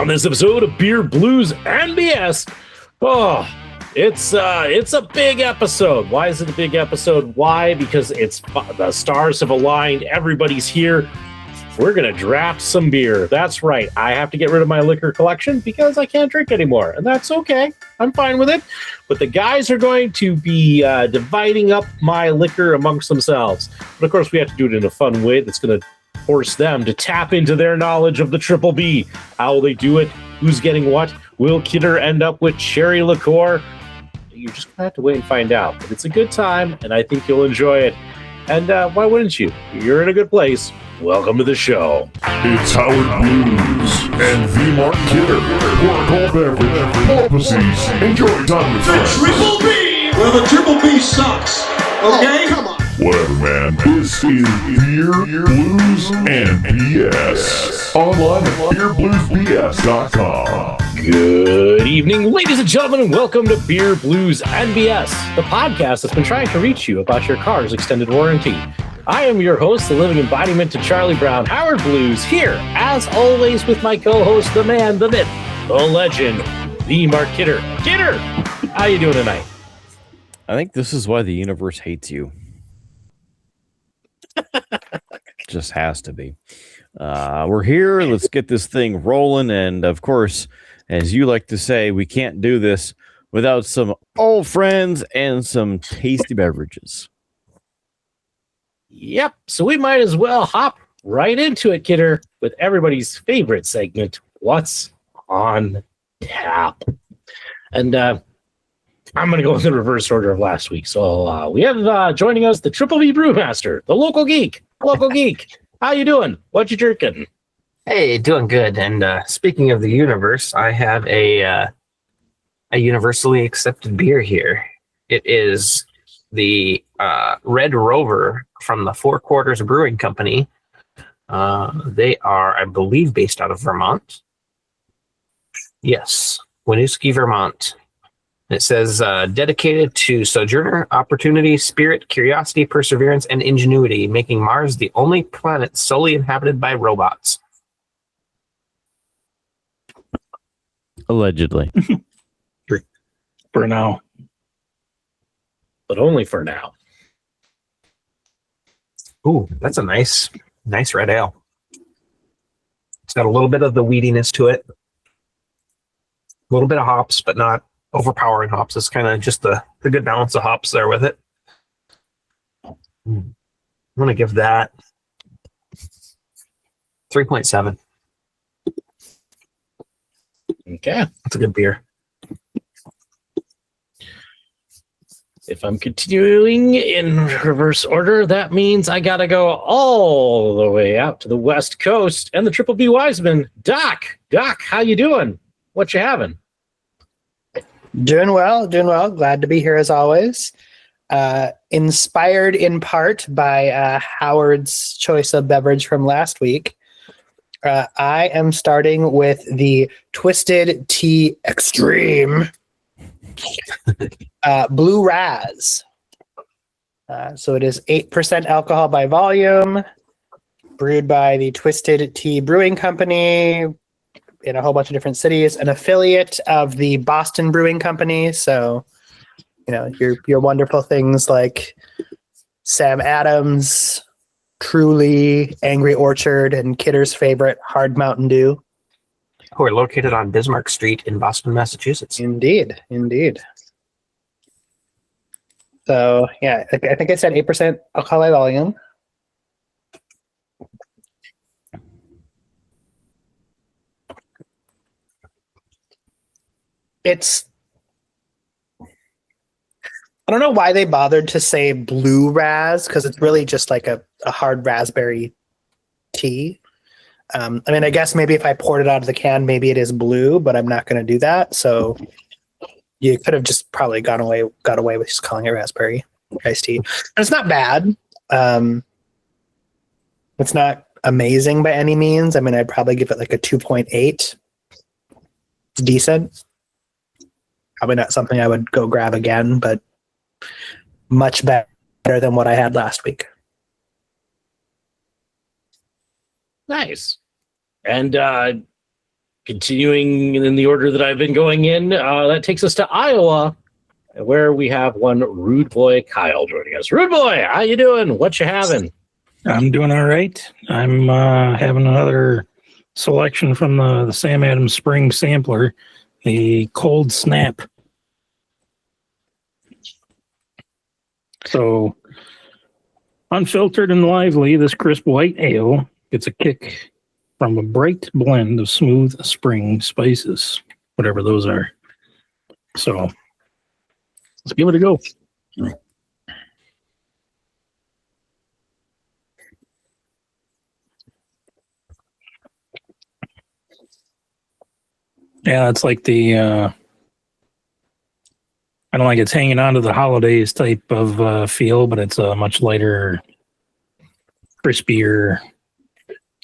On this episode of Beer, Blues, and BS, it's a big episode. Why is it a big episode? Why? Because the stars have aligned. Everybody's here. We're going to draft some beer. That's right. I have to get rid of my liquor collection because I can't drink anymore, and that's okay. I'm fine with it. But the guys are going to be dividing up my liquor amongst themselves. But of course, we have to do it in a fun way that's going to force them to tap into their knowledge of the TripleB. How will they do it? Who's getting what? Will Kidder end up with cherry liqueur? You're just going to have to wait and find out. But it's a good time, and I think you'll enjoy it. And why wouldn't you? You're in a good place. Welcome to the show. It's Howard Blues and the Mark Kidder. Pour a cold beverage, pull pussies, enjoy time with friends. TripleB! Well, the TripleB sucks. Okay? Come on. Whatever, man. This is Beer, Blues, and BS. Online at beerbluesbs.com. Good evening, ladies and gentlemen, and welcome to Beer, Blues, and BS, the podcast that's been trying to reach you about your car's extended warranty. I am your host, the living embodiment to Charlie Brown, Howard Blues, here, as always, with my co-host, the man, the myth, the legend, the Mark Kidder. Kidder, how you doing tonight? I think this is why the universe hates you. Just has to be. We're here. Let's get this thing rolling. And of course, as you like to say, we can't do this without some old friends and some tasty beverages. Yep, so we might as well hop right into it, Kidder, with everybody's favorite segment, What's on Tap? And I'm going to go in the reverse order of last week. So we have joining us the TripleB Brewmaster, the local geek. Local geek, how you doing? What you drinking? Hey, doing good. And speaking of the universe, I have a universally accepted beer here. It is the Red Rover from the Four Quarters Brewing Company. They are, I believe, based out of Vermont. Yes, Winooski, Vermont. It says, dedicated to sojourner, opportunity, spirit, curiosity, perseverance, and ingenuity, making Mars the only planet solely inhabited by robots. Allegedly. For now. But only for now. Ooh, that's a nice red ale. It's got a little bit of the weediness to it. A little bit of hops, but not overpowering hops. It's kind of just the good balance of hops there with it. I'm going to give that 3.7. Okay. That's a good beer. If I'm continuing in reverse order, that means I got to go all the way out to the West Coast and the TripleB Wiseman. Doc, how you doing? What you having? Doing well. Glad to be here as always. Inspired in part by Howard's choice of beverage from last week. I am starting with the Twisted Tea Extreme Blue Raz. So it is 8% alcohol by volume, brewed by the Twisted Tea Brewing Company in a whole bunch of different cities, an affiliate of the Boston Brewing Company. So, you know, your wonderful things like Sam Adams, Truly, Angry Orchard, and Kidder's favorite Hard Mountain Dew. Who are located on Bismarck Street in Boston, Massachusetts. Indeed. So, yeah, I think I said 8% alcohol by volume. I don't know why they bothered to say blue raz, because it's really just like a hard raspberry tea. I mean, I guess maybe if I poured it out of the can, maybe it is blue, but I'm not going to do that. So you could have just probably got away with just calling it raspberry iced tea. And it's not bad. It's not amazing by any means. I mean, I'd probably give it like a 2.8. It's decent. Probably not something I would go grab again, but much better than what I had last week. Nice. And continuing in the order that I've been going in, that takes us to Iowa, where we have one Rude Boy Kyle joining us. Rude Boy, how you doing? What you having? I'm doing all right. I'm having another selection from the Sam Adams Spring Sampler, the Cold Snap. So, unfiltered and lively, this crisp white ale gets a kick from a bright blend of smooth spring spices, whatever those are. So, let's give it a go. Yeah, it's like I don't like it's hanging on to the holidays type of feel, but it's a much lighter, crispier,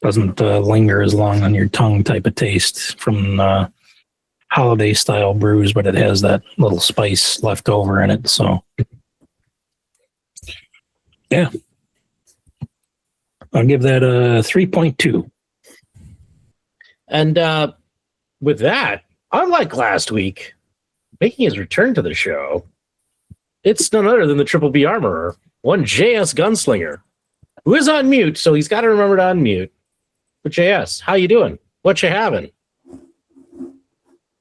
doesn't linger as long on your tongue type of taste from holiday style brews, but it has that little spice left over in it. So, yeah, I'll give that a 3.2. And with that, unlike last week, making his return to the show, it's none other than the TripleB Armorer, one JS Gunslinger, who is on mute, so he's got to remember to unmute. But JS, how you doing? What you having?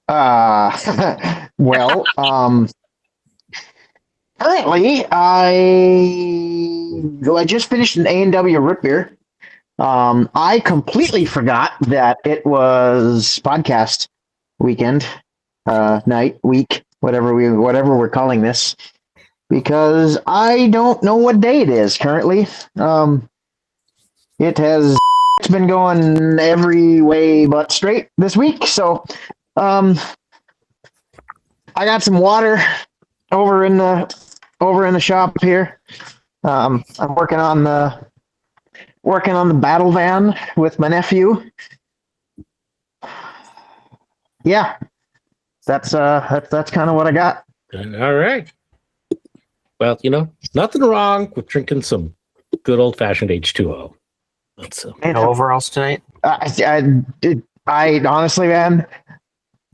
Well, currently I just finished an A&W root beer. I completely forgot that it was podcast weekend, night, week, whatever we're calling this, because I don't know what day it is currently. It's been going every way but straight this week. So, I got some water over in the shop here. I'm working on the battle van with my nephew. Yeah, that's kind of what I got. All right. Well, nothing wrong with drinking some good old fashioned H2O. That's No overalls tonight. I honestly, man,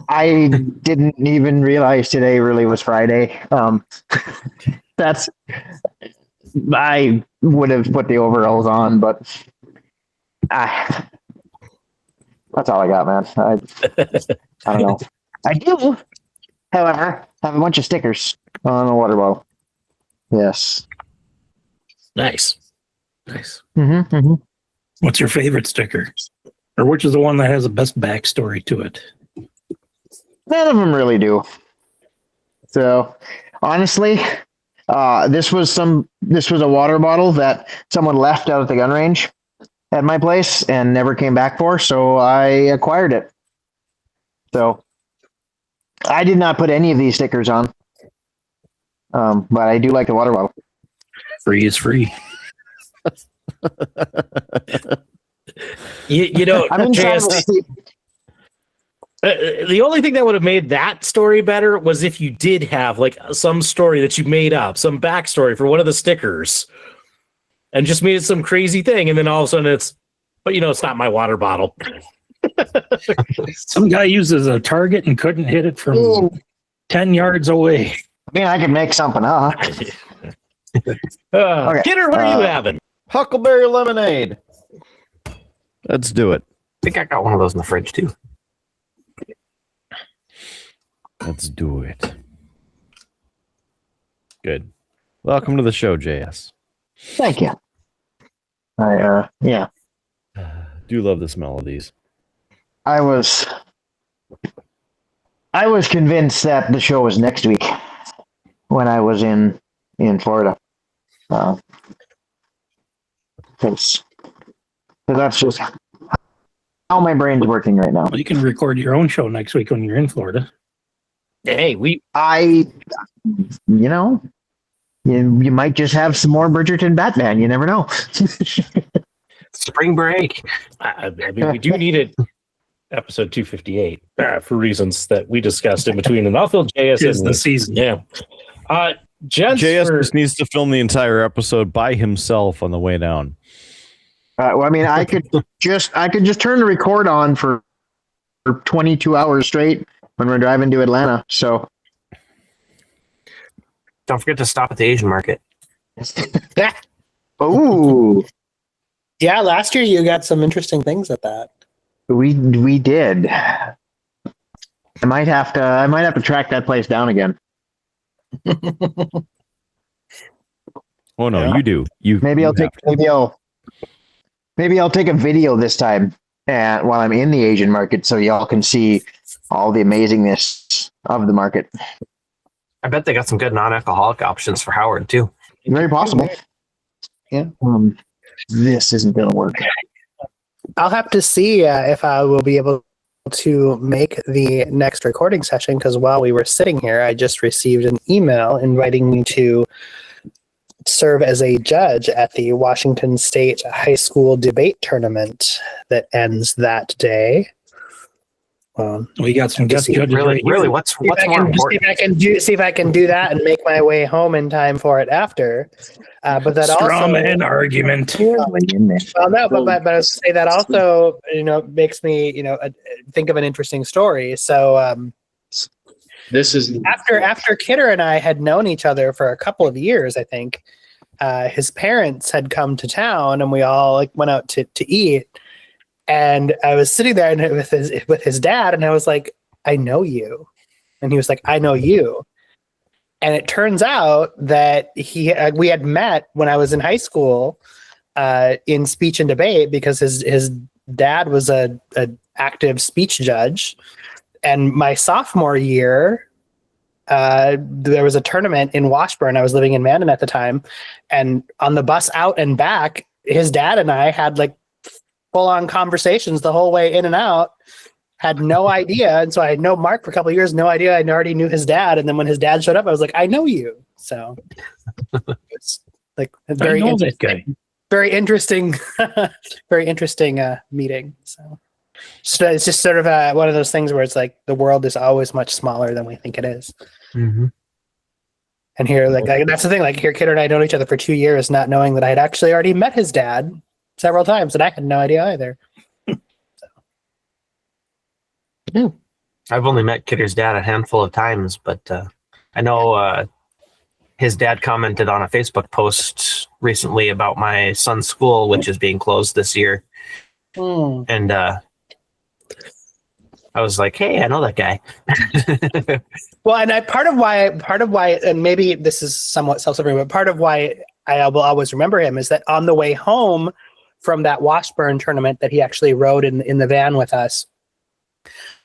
I didn't even realize today really was Friday. I would have put the overalls on, but that's all I got, man. I don't know. I do, however, have a bunch of stickers on the water bottle. Yes. nice. Mm-hmm. What's your favorite sticker? Or which is the one that has the best backstory to it? None of them really do. So, honestly, this was a water bottle that someone left out at the gun range at my place and never came back for, so I acquired it. So, I did not put any of these stickers on, but I do like the water bottle. Free is free. I'm inside JS, the only thing that would have made that story better was if you did have like some story that you made up, some backstory for one of the stickers, and just made it some crazy thing, and then all of a sudden it's not my water bottle. Some guy uses a target and couldn't hit it from 10 yards away. I mean, I could make something up. Okay. Kidder, what are you having? Huckleberry lemonade. Let's do it. I think I got one of those in the fridge too. Let's do it. Good. Welcome to the show, JS. Thank you. Yeah. Do love the smell of these. I was convinced that the show was next week when I was in Florida. Because that's just how my brain's working right now. Well, you can record your own show next week when you're in Florida. Hey, you might just have some more Bridgerton Batman. You never know. Spring break. I mean, we do need it. Episode 258 for reasons that we discussed in between, and I'll fill JS Tis in the this. season. Yeah. Gents, JS just needs to film the entire episode by himself on the way down. Well, I mean, I could just turn the record on for 22 hours straight when we're driving to Atlanta. So Don't forget to stop at the Asian market. oh, Yeah, last year you got some interesting things at that. we did. I might have to track that place down again. Oh no, Yeah. you do. Maybe I'll take a video this time while I'm in the Asian market, so y'all can see all the amazingness of the market. I bet they got some good non-alcoholic options for Howard too. Very possible. Yeah. This isn't gonna work. I'll have to see if I will be able to make the next recording session, because while we were sitting here, I just received an email inviting me to serve as a judge at the Washington State High School Debate Tournament that ends that day. We got some guest judges. Really, really, what's more important? See if I can do that and make my way home in time for it after. But that Straw also man argument. well, no, but I was say that also makes me think of an interesting story. So This is after Kidder and I had known each other for a couple of years, I think his parents had come to town and we all went out to eat. And I was sitting there with his dad, and I was like, "I know you," and he was like, "I know you." And it turns out that we had met when I was in high school in speech and debate, because his dad was a active speech judge. And my sophomore year, there was a tournament in Washburn. I was living in Mandan at the time, and on the bus out and back, his dad and I had full-on conversations the whole way in and out. Had no idea, and so I had known Mark for a couple of years. No idea, I already knew his dad. And then when his dad showed up, I was like, "I know you." So it's a very interesting, very interesting, very interesting meeting. So it's just sort of one of those things where it's like the world is always much smaller than we think it is. Mm-hmm. And here, that's the thing. Here, Kidder and I know each other for 2 years, not knowing that I had actually already met his dad several times, and I had no idea either. I've only met Kidder's dad a handful of times, but I know his dad commented on a Facebook post recently about my son's school, which is being closed this year. And I was like, "Hey, I know that guy." Well, and part of why, and maybe this is somewhat self-serving, but part of why I will always remember him is that on the way home from that Washburn tournament that he actually rode in the van with us,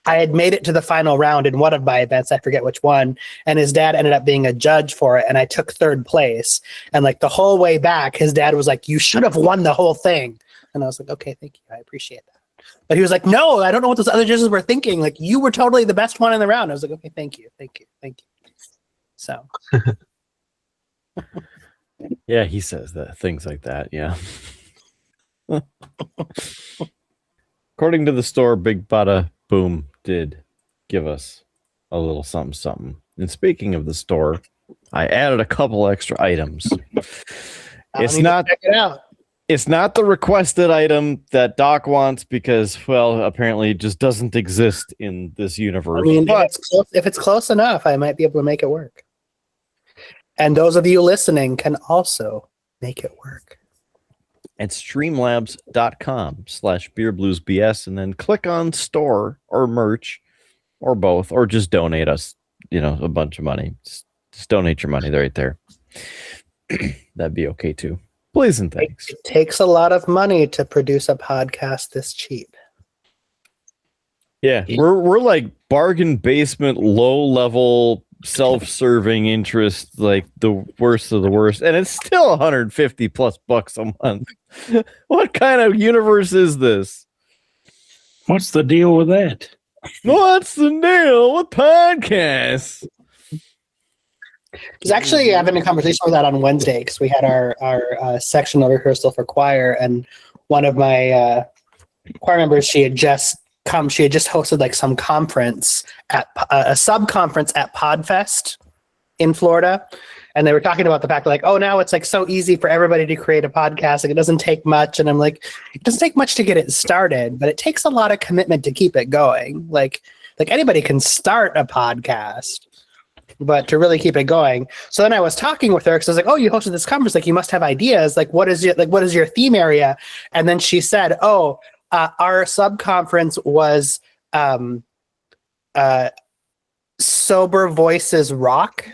I had made it to the final round in one of my events. I forget which one. And his dad ended up being a judge for it. And I took third place. And the whole way back, his dad was like, "You should have won the whole thing." And I was like, "Okay, thank you. I appreciate that." But he was like, "No, I don't know what those other judges were thinking. You were totally the best one in the round." I was like, "Okay, thank you. So. Yeah, he says that things like that. Yeah. According to the store, Big Bada Boom did give us a little something. And speaking of the store, I added a couple extra items. It's not check it out. It's not the requested item that Doc wants because, well, apparently it just doesn't exist in this universe. I mean, if it's close enough, I might be able to make it work. And those of you listening can also make it work. At streamlabs.com/beerbluesbs and then click on store or merch or both, or just donate us, a bunch of money. Just donate your money right there. That'd be okay too. Please and thanks. It takes a lot of money to produce a podcast this cheap. Yeah, we're like bargain basement, low level, self-serving interest, like the worst of the worst, and it's still $150+ a month. What kind of universe is this? What's the deal with that? What's the deal with podcasts? I was actually having a conversation with that on Wednesday because we had our sectional rehearsal for choir, and one of my choir members, she had just hosted some conference at a sub conference at Podfest in Florida, and they were talking about the fact like, oh, now it's like so easy for everybody to create a podcast. Like it doesn't take much. And I'm like, it doesn't take much to get it started, but it takes a lot of commitment to keep it going. Like anybody can start a podcast, but to really keep it going. So then I was talking with her because I was like, oh, you hosted this conference. Like you must have ideas. Like, what is your theme area? And then she said, oh, our sub conference was, Sober Voices Rock,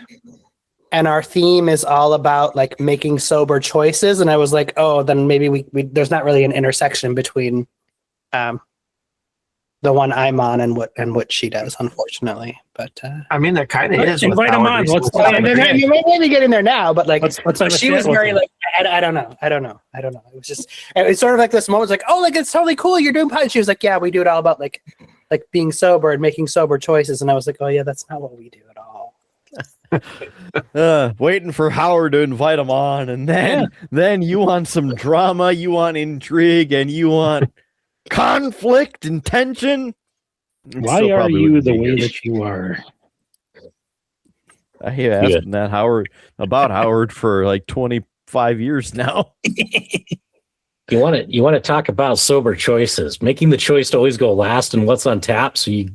and our theme is all about like making sober choices. And I was like, oh, then maybe we there's not really an intersection between the one I'm on and what she does, unfortunately. But I mean, there kind of is. Invite them on. Let's you may be getting there now, but like let's have a she chat was with very them. like I don't know. It was just it's sort of like this moment, like, oh, like it's totally cool. You're doing podcast. She was like, yeah, we do it all about like being sober and making sober choices. And I was like, oh yeah, that's not what we do at all. Waiting for Howard to invite him on, and then you want some drama, you want intrigue, and you want conflict and tension. Why are you the way that you are? I have asking that Howard for like 25 years now. You want to talk about sober choices, making the choice to always go last and what's on tap, so you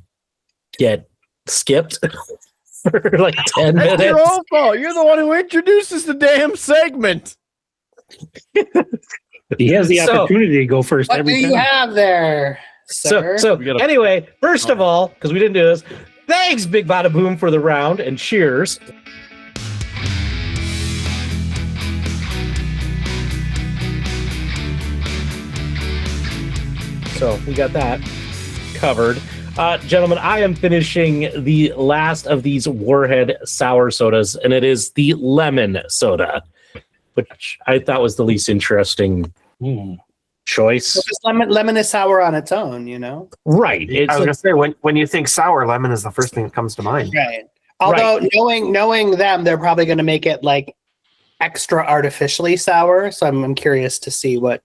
get skipped for like 10 minutes. That's your own fault. You're the one who introduces the damn segment. He has the opportunity to go first What every do time. you have there, sir? So anyway, first of all, because we didn't do this, thanks, Big Bada Boom, for the round, and cheers. So we got that covered. Gentlemen, I am finishing the last of these Warhead sour sodas, and it is the lemon soda, which I thought was the least interesting choice. Well, just lemon is sour on its own, you know? Right. I was going to say, when you think sour, lemon is the first thing that comes to mind. Right. Although knowing them, they're probably going to make it like extra artificially sour. So I'm curious to see what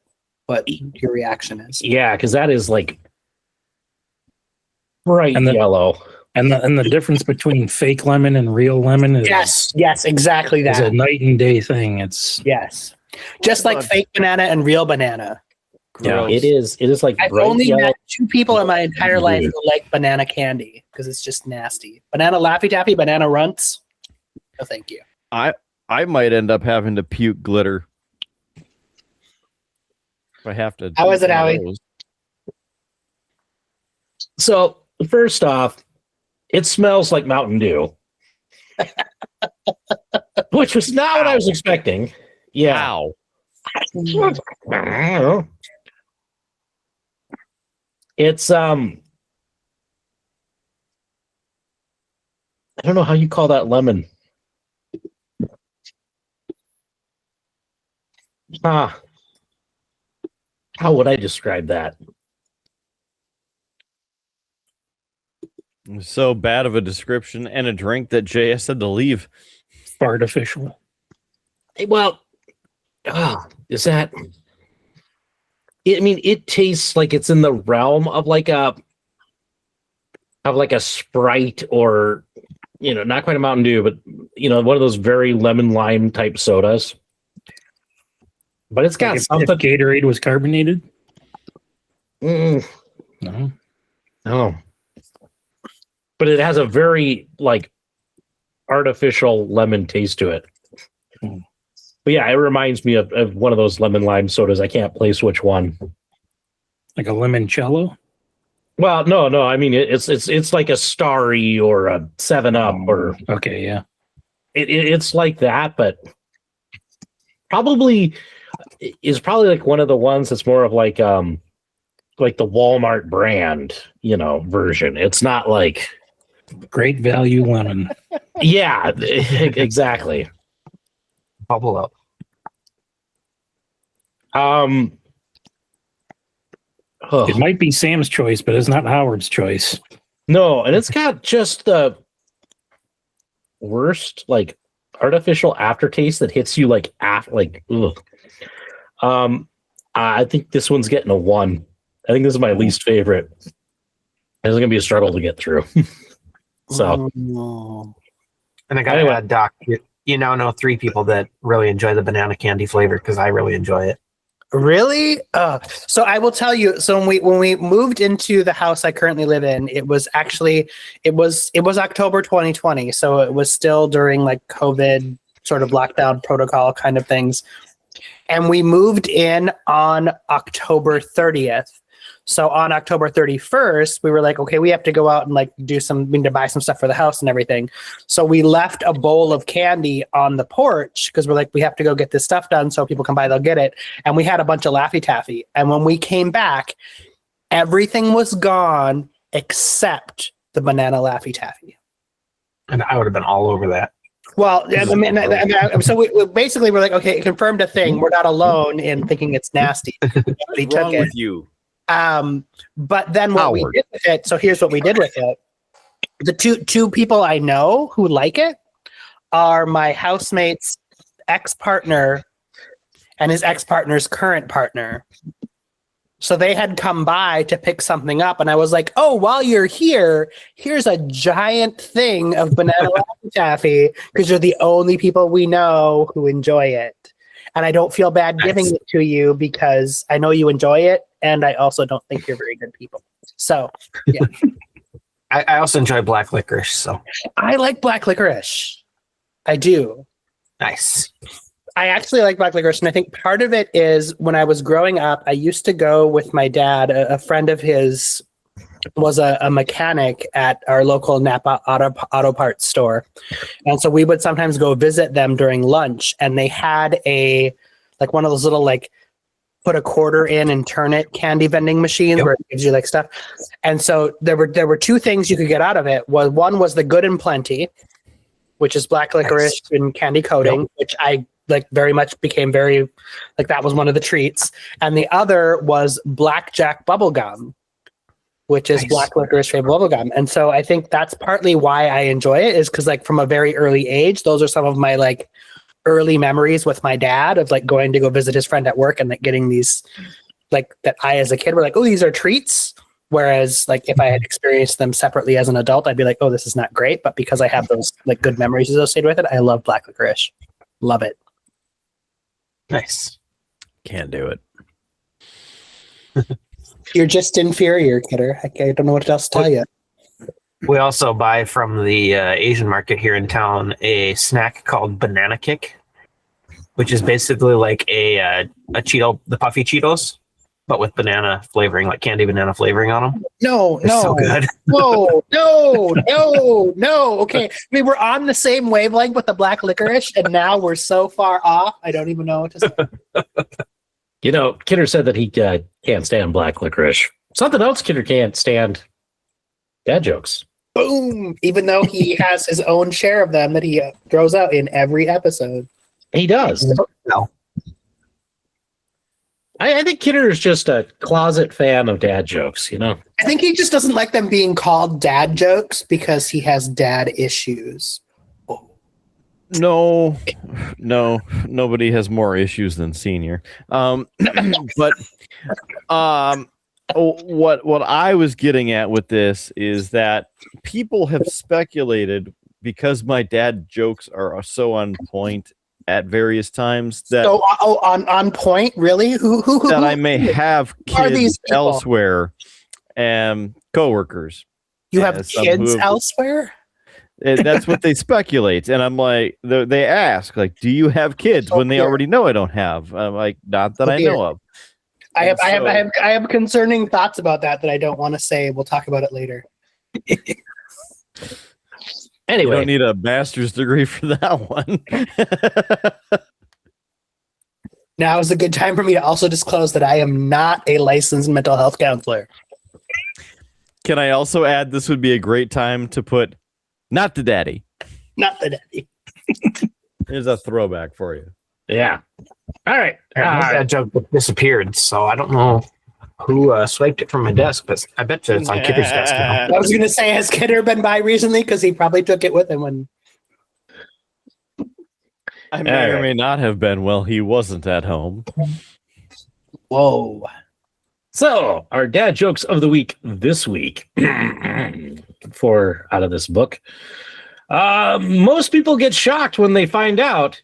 your reaction is. Yeah, because that is like bright yellow. And the difference between fake lemon and real lemon is yes, exactly that. It's a night and day thing. It's just like fake banana and real banana. Yeah, it is like I've bright only yellow. met 2 people in my entire life who like banana candy because it's just nasty. Banana Laffy Taffy, banana runts. No, thank you. I might end up having to puke glitter. If I have to. How is it, Howie? So first off, it smells like Mountain Dew, which was not what I was expecting. Yeah. Ow. I don't know. It's I don't know how you call that lemon. How would I describe that? So bad of a description and a drink that JS had to leave. artificial. Well, is that? I mean, it tastes like it's in the realm of like a Sprite, or not quite a Mountain Dew, but one of those very lemon lime type sodas. But it's got something. If Gatorade was carbonated. No. No. But it has a very like artificial lemon taste to it. But yeah, it reminds me of one of those lemon lime sodas. I can't place which one. Like a limoncello? Well, no. I mean, it's like a Starry or a 7-Up or okay, yeah. It's like that, but probably like one of the ones that's more of like the Walmart brand, version. It's not like Great value lemon. yeah, exactly. Bubble up. It might be Sam's choice, but it's not Howard's choice. No, and it's got just the worst like artificial aftertaste that hits you like ugh. I think this one's getting a 1. I think this is my least favorite. It's gonna be a struggle to get through. So And I gotta add, Doc, you now know 3 people that really enjoy the banana candy flavor because I really enjoy it. Really? So I will tell you. So when we moved into the house I currently live in, it was October 2020. So it was still during like COVID sort of lockdown protocol kind of things. And we moved in on October 30th. So on October 31st, we were like, okay, we have to go out and like we need to buy some stuff for the house and everything. So we left a bowl of candy on the porch because we're like, we have to go get this stuff done so people come by, they'll get it. And we had a bunch of Laffy Taffy. And when we came back, everything was gone except the banana Laffy Taffy. And I would have been all over that. Well, so we basically we're like, okay, it confirmed a thing. We're not alone in thinking it's nasty. What's wrong with you? But then what we did with it, so here's what we did with it. The two people I know who like it are my housemate's ex-partner and his ex-partner's current partner. So they had come by to pick something up, and I was like, oh, while you're here, here's a giant thing of banana Laffy Taffy because you're the only people we know who enjoy it. And I don't feel bad giving it to you because I know you enjoy it, and I also don't think you're very good people. So, yeah. I also enjoy black licorice, so. I like black licorice. I do. Nice. I actually like black licorice, and I think part of it is when I was growing up, I used to go with my dad. A friend of his was a mechanic at our local Napa auto parts store. And so we would sometimes go visit them during lunch, and they had one of those little put a quarter in and turn it candy vending machines where it gives you stuff. And so there were 2 things you could get out of it. One was the Good and Plenty, which is black licorice and candy coating, which I very much became very that was one of the treats. And the other was Blackjack bubble gum, which is black licorice flavored bubble gum. And so I think that's partly why I enjoy it, is because from a very early age, those are some of my early memories with my dad of going to go visit his friend at work and getting these that I as a kid were oh, these are treats. Whereas if I had experienced them separately as an adult, I'd be like, oh, this is not great. But because I have those good memories associated with it, I love black licorice. Love it. Nice. Can't do it. You're just inferior, kidder. I don't know what else to tell you. We also buy from the Asian market here in town a snack called Banana Kick, which is basically a Cheeto, the puffy Cheetos, but with banana flavoring, candy banana flavoring on them. No, so good. no. Okay, I mean, we're on the same wavelength with the black licorice, and now we're so far off. I don't even know what to say. Kidder said that he can't stand black licorice. Something else Kidder can't stand: dad jokes. Boom! Even though he has his own share of them that he throws out in every episode. He does. No. I think Kidder is just a closet fan of dad jokes, I think he just doesn't like them being called dad jokes because he has dad issues. No, nobody has more issues than Senior. But what I was getting at with this is that people have speculated, because my dad jokes are so on point at various times, that on point, really? Who that I may have kids elsewhere and coworkers. You have kids elsewhere? That's what they speculate, and I'm like, they ask, do you have kids? When they already know I don't have. I'm like, not that I know of. I have concerning thoughts about that I don't want to say. We'll talk about it later. Anyway, you don't need a master's degree for that one. Now is a good time for me to also disclose that I am not a licensed mental health counselor. Can I also add, this would be a great time to put not the daddy. Not the daddy. Here's a throwback for you. Yeah. All right. That joke disappeared, so I don't know who swiped it from my desk, but I bet you it's on Kidder's desk now. I was going to say, has Kidder been by recently? Because he probably took it with him when... I may or may not have been. Well, he wasn't at home. Whoa. So, our dad jokes of the week this week, out of this book. Most people get shocked when they find out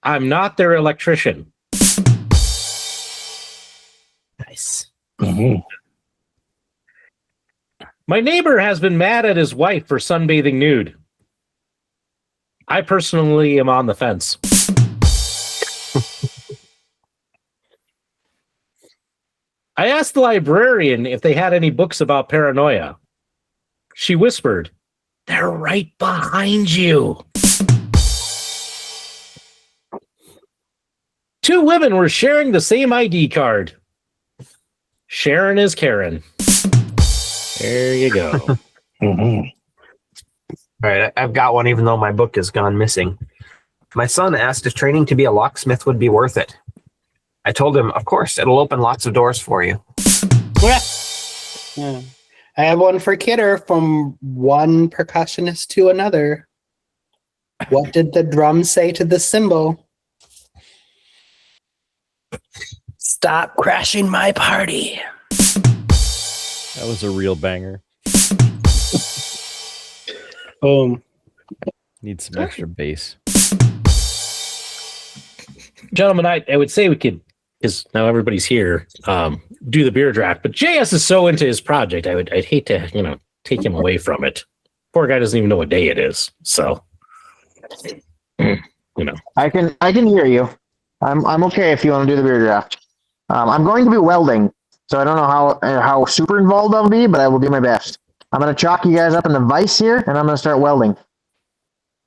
I'm not their electrician. Nice. Mhm. My neighbor has been mad at his wife for sunbathing nude. I personally am on the fence. I asked the librarian if they had any books about paranoia. She whispered, "They're right behind you." Two women were sharing the same ID card. Sharon is Karen. There you go. Mhm. All right, I've got one, even though my book has gone missing. My son asked if training to be a locksmith would be worth it. I told him, of course, it'll open lots of doors for you. Yeah. I have one for Kidder, from one percussionist to another. What did the drum say to the cymbal? Stop crashing my party. That was a real banger. Need some extra bass. Gentlemen, I would say we could, because now everybody's here, do the beer draft. But JS is so into his project, I'd hate to, take him away from it. Poor guy doesn't even know what day it is. So, I can hear you. I'm okay if you want to do the beer draft. I'm going to be welding, so I don't know how super involved I'll be, but I will do my best. I'm going to chalk you guys up in the vise here, and I'm going to start welding.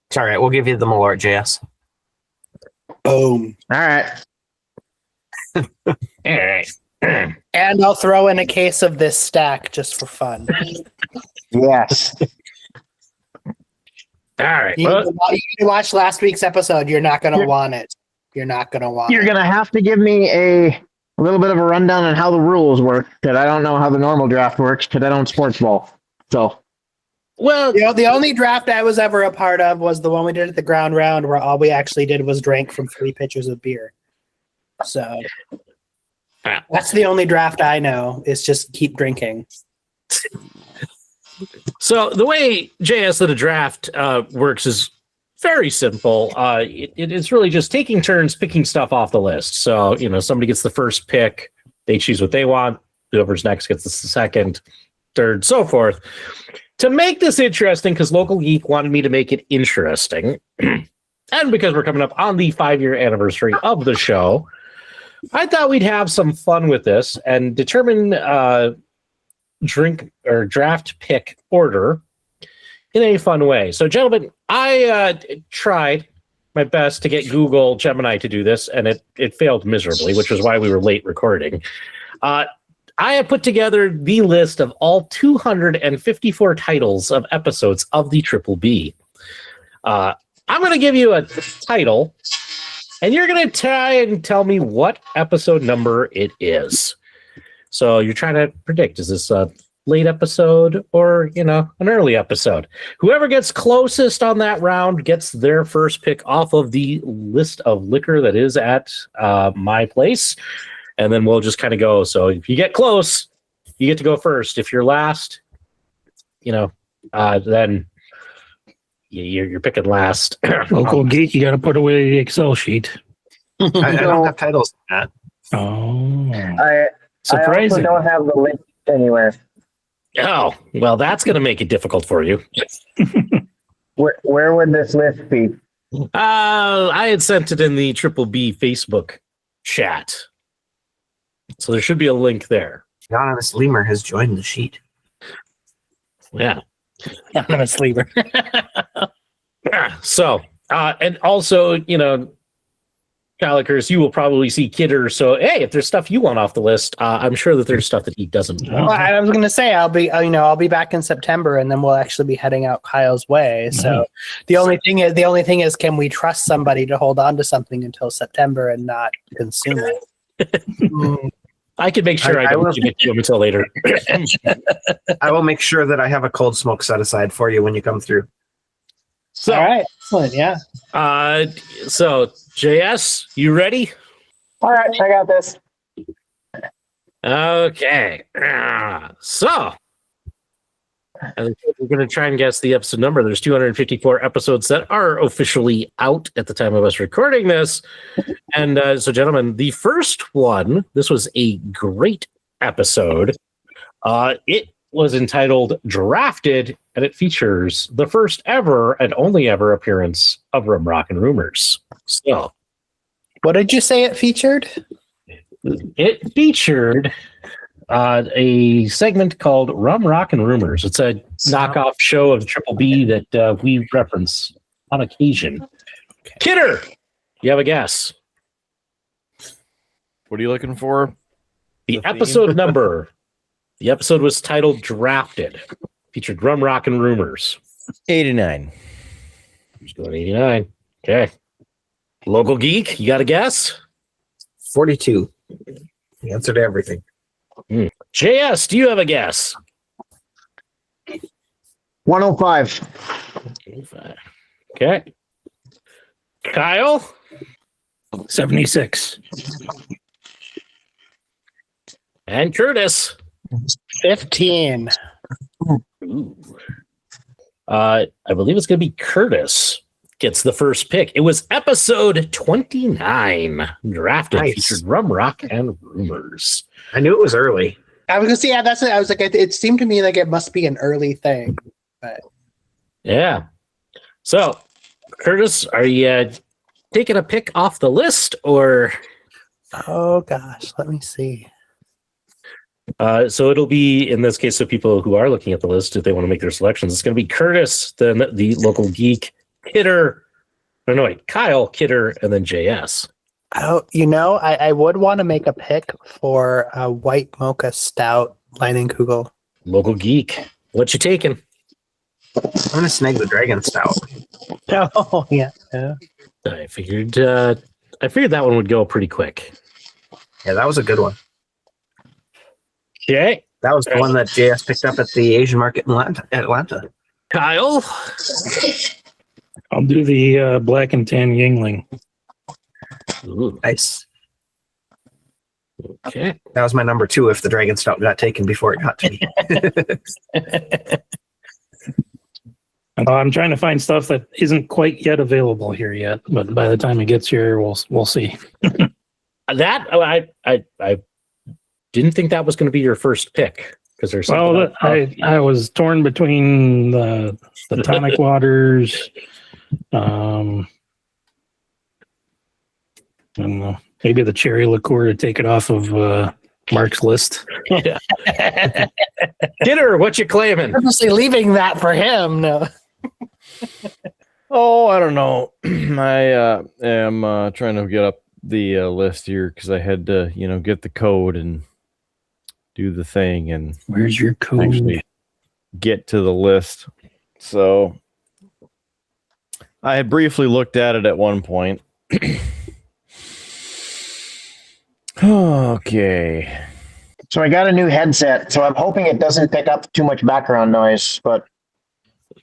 It's all right. We'll give you the Malort, JS. Boom. All right. all right. And I'll throw in a case of this stack just for fun. Yes. All right. You watch last week's episode. You're not going to want it. You're not going to want You're it. going to have to give me a little bit of a rundown on how the rules work, because I don't know how the normal draft works, because I don't sports ball. So, Well, The only draft I was ever a part of was the one we did at the ground round, where all we actually did was drank from 3 pitchers of beer. So that's the only draft I know, is just keep drinking. so the way JS the draft works is very simple. It's really just taking turns picking stuff off the list. So, somebody gets the first pick, they choose what they want, whoever's next gets the second, third, so forth. To make this interesting, because Local Geek wanted me to make it interesting, and because we're coming up on the 5-year anniversary of the show, I thought we'd have some fun with this and determine drink or draft pick order in a fun way. So, gentlemen, I tried my best to get Google Gemini to do this, and it failed miserably, which is why we were late recording. I have put together the list of all 254 titles of episodes of the TripleB. I'm going to give you a title, and you're going to try and tell me what episode number it is. So you're trying to predict, is this a late episode or, an early episode? Whoever gets closest on that round gets their first pick off of the list of liquor that is at my place. And then we'll just kind of go. So if you get close, you get to go first. If you're last, then you're picking last. Local Geek, you got to put away the Excel sheet. I don't have titles in that. Oh, I Surprising. don't have the link anywhere. Oh, well, that's going to make it difficult for you. Where would this list be? I had sent it in the TripleB Facebook chat. So there should be a link there. Anonymous Lemur has joined the sheet. Yeah. I'm a sleeper. So, and also, Calicurs, you will probably see Kidder. So, hey, if there's stuff you want off the list, I'm sure that there's stuff that he doesn't want. Well, I was going to say I'll be back in September, and then we'll actually be heading out Kyle's way. So the only thing is, can we trust somebody to hold on to something until September and not consume it? I can make sure I don't give it to him until later. I will make sure that I have a cold smoke set aside for you when you come through. So, All right, excellent, yeah. So JS, you ready? All right, I got this. Okay. So And we're going to try and guess the episode number. There's 254 episodes that are officially out at the time of us recording this. And so, gentlemen, the first one, this was a great episode. It was entitled Drafted, and it features the first ever and only ever appearance of Rum Rock and Rumors. So, What did you say it featured? it featured a segment called Rum Rock and Rumors. It's a knockoff show of TripleB that we reference on occasion. Kidder, you have a guess? What are you looking for? The The theme? episode number. The episode was titled Drafted. Featured Rum Rock and Rumors. 89. Just going 89. Okay. Local Geek, you got a guess? 42. The answer to everything. JS, do you have a guess? 105. Okay. Kyle? 76. And Curtis? 15. Ooh. I believe it's going to be Curtis gets the first pick. It was episode 29. Drafted. Nice. Featured Rum Rock and Rumors. I knew it was early. I was gonna say, yeah, that's it. I was like, it seemed to me like it must be an early thing. Yeah. So, Curtis, are you taking a pick off the list or? Oh gosh, let me see. So it'll be, in this case, so people who are looking at the list, if they want to make their selections, it's going to be Curtis, then the local geek, Kidder, or no, wait, Kyle, Kidder, and then JS. Oh, I would want to make a pick for a white mocha stout Leinenkugel. Local geek, what you taking? I'm going to snag the Dragon Stout. Oh yeah. I figured that one would go pretty quick. Yeah, that was a good one. Okay, That was the one that JS picked up at the Asian market in Atlanta. Kyle. I'll do the black and tan Yingling. Ooh, Nice. okay. That was my number 2 if the Dragon Stout got taken before it got to me. I'm trying to find stuff that isn't quite yet available here yet, but by the time it gets here, we'll see. That I didn't think that was going to be your first pick because there's something Well, I was torn between the tonic waters, I don't know, maybe the cherry liqueur to take it off of Mark's list. Kidder, what you claiming? Purposely leaving that for him. No. Oh, I don't know. I am trying to get up the list here because I had to, get the code and do the thing and Where's your code? actually get to the list. So I had briefly looked at it at one point. Okay. So I got a new headset, so I'm hoping it doesn't pick up too much background noise, but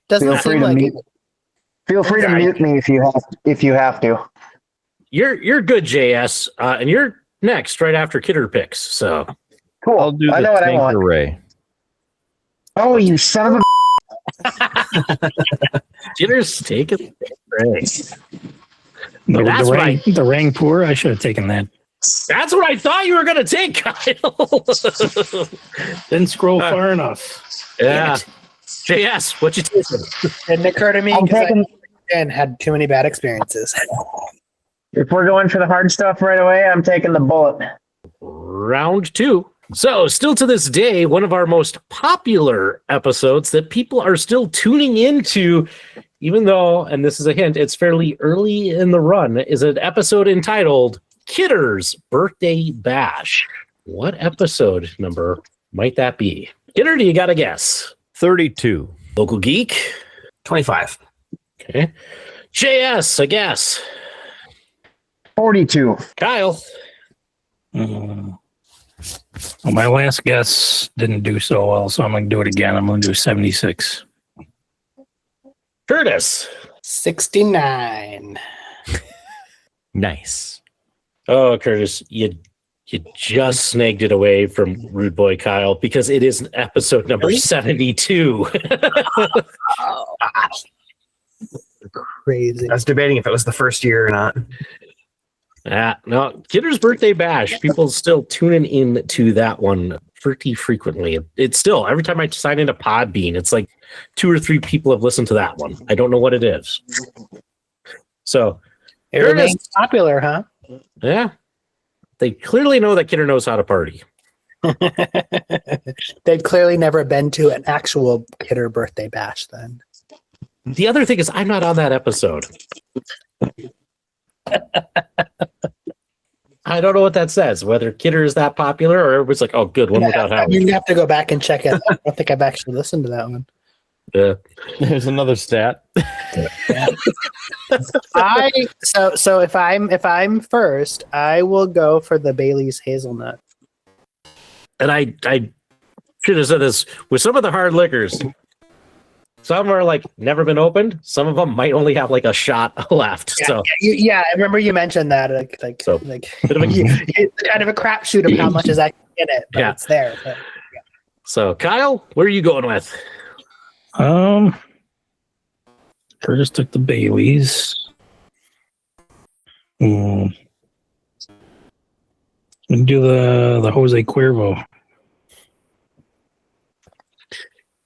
Doesn't feel seem free to like mute. Feel free to mute me if you have to. You're good, JS, and you're next right after Kidder picks. So Cool. I'll do I the know what I want. Tanqueray. Oh, you son of a! Kidder's taking The That's right. Rangpur. I should have taken that. That's what I thought you were going to take, Kyle. Didn't scroll far enough. Yeah. JS, what you taking? Didn't occur to me I'm because taking- and had too many bad experiences. If we're going for the hard stuff right away, I'm taking the bullet. Round 2. So, still to this day, one of our most popular episodes that people are still tuning into, even though, and this is a hint, it's fairly early in the run, is an episode entitled Kidder's Birthday Bash. What episode number might that be? Kidder, do you got a guess? 32. Local Geek? 25. Okay. JS, a guess. 42. Kyle? Well, my last guess didn't do so well, so I'm going to do it again. I'm going to do 76. Curtis? 69. Nice. Oh, Curtis, you You just snagged it away from Rude Boy Kyle because it is episode number 72. Crazy. I was debating if it was the first year or not. No, Kidder's Birthday Bash. People still tuning in to that one pretty frequently. It's still, every time I sign into Podbean, it's like 2 or 3 people have listened to that one. I don't know what it is. So, It remains popular, huh? Yeah. They clearly know that Kidder knows how to party. They've clearly never been to an actual Kidder Birthday Bash then. The other thing is, I'm not on that episode. I don't know what that says, whether Kidder is that popular or everybody's like, oh, good one without Howard. You have to go back and check it. I don't think I've actually listened to that one. Yeah. There's another stat. So if I'm first, I will go for the Bailey's hazelnut. And I should have said this with some of the hard liquors. Some are like never been opened. Some of them might only have like a shot left. Yeah, I remember you mentioned that. Bit of it's kind of a crapshoot of how much is actually in it, but it's there. But, yeah. So Kyle, where are you going with? Curtis took the Baileys. And do the Jose Cuervo.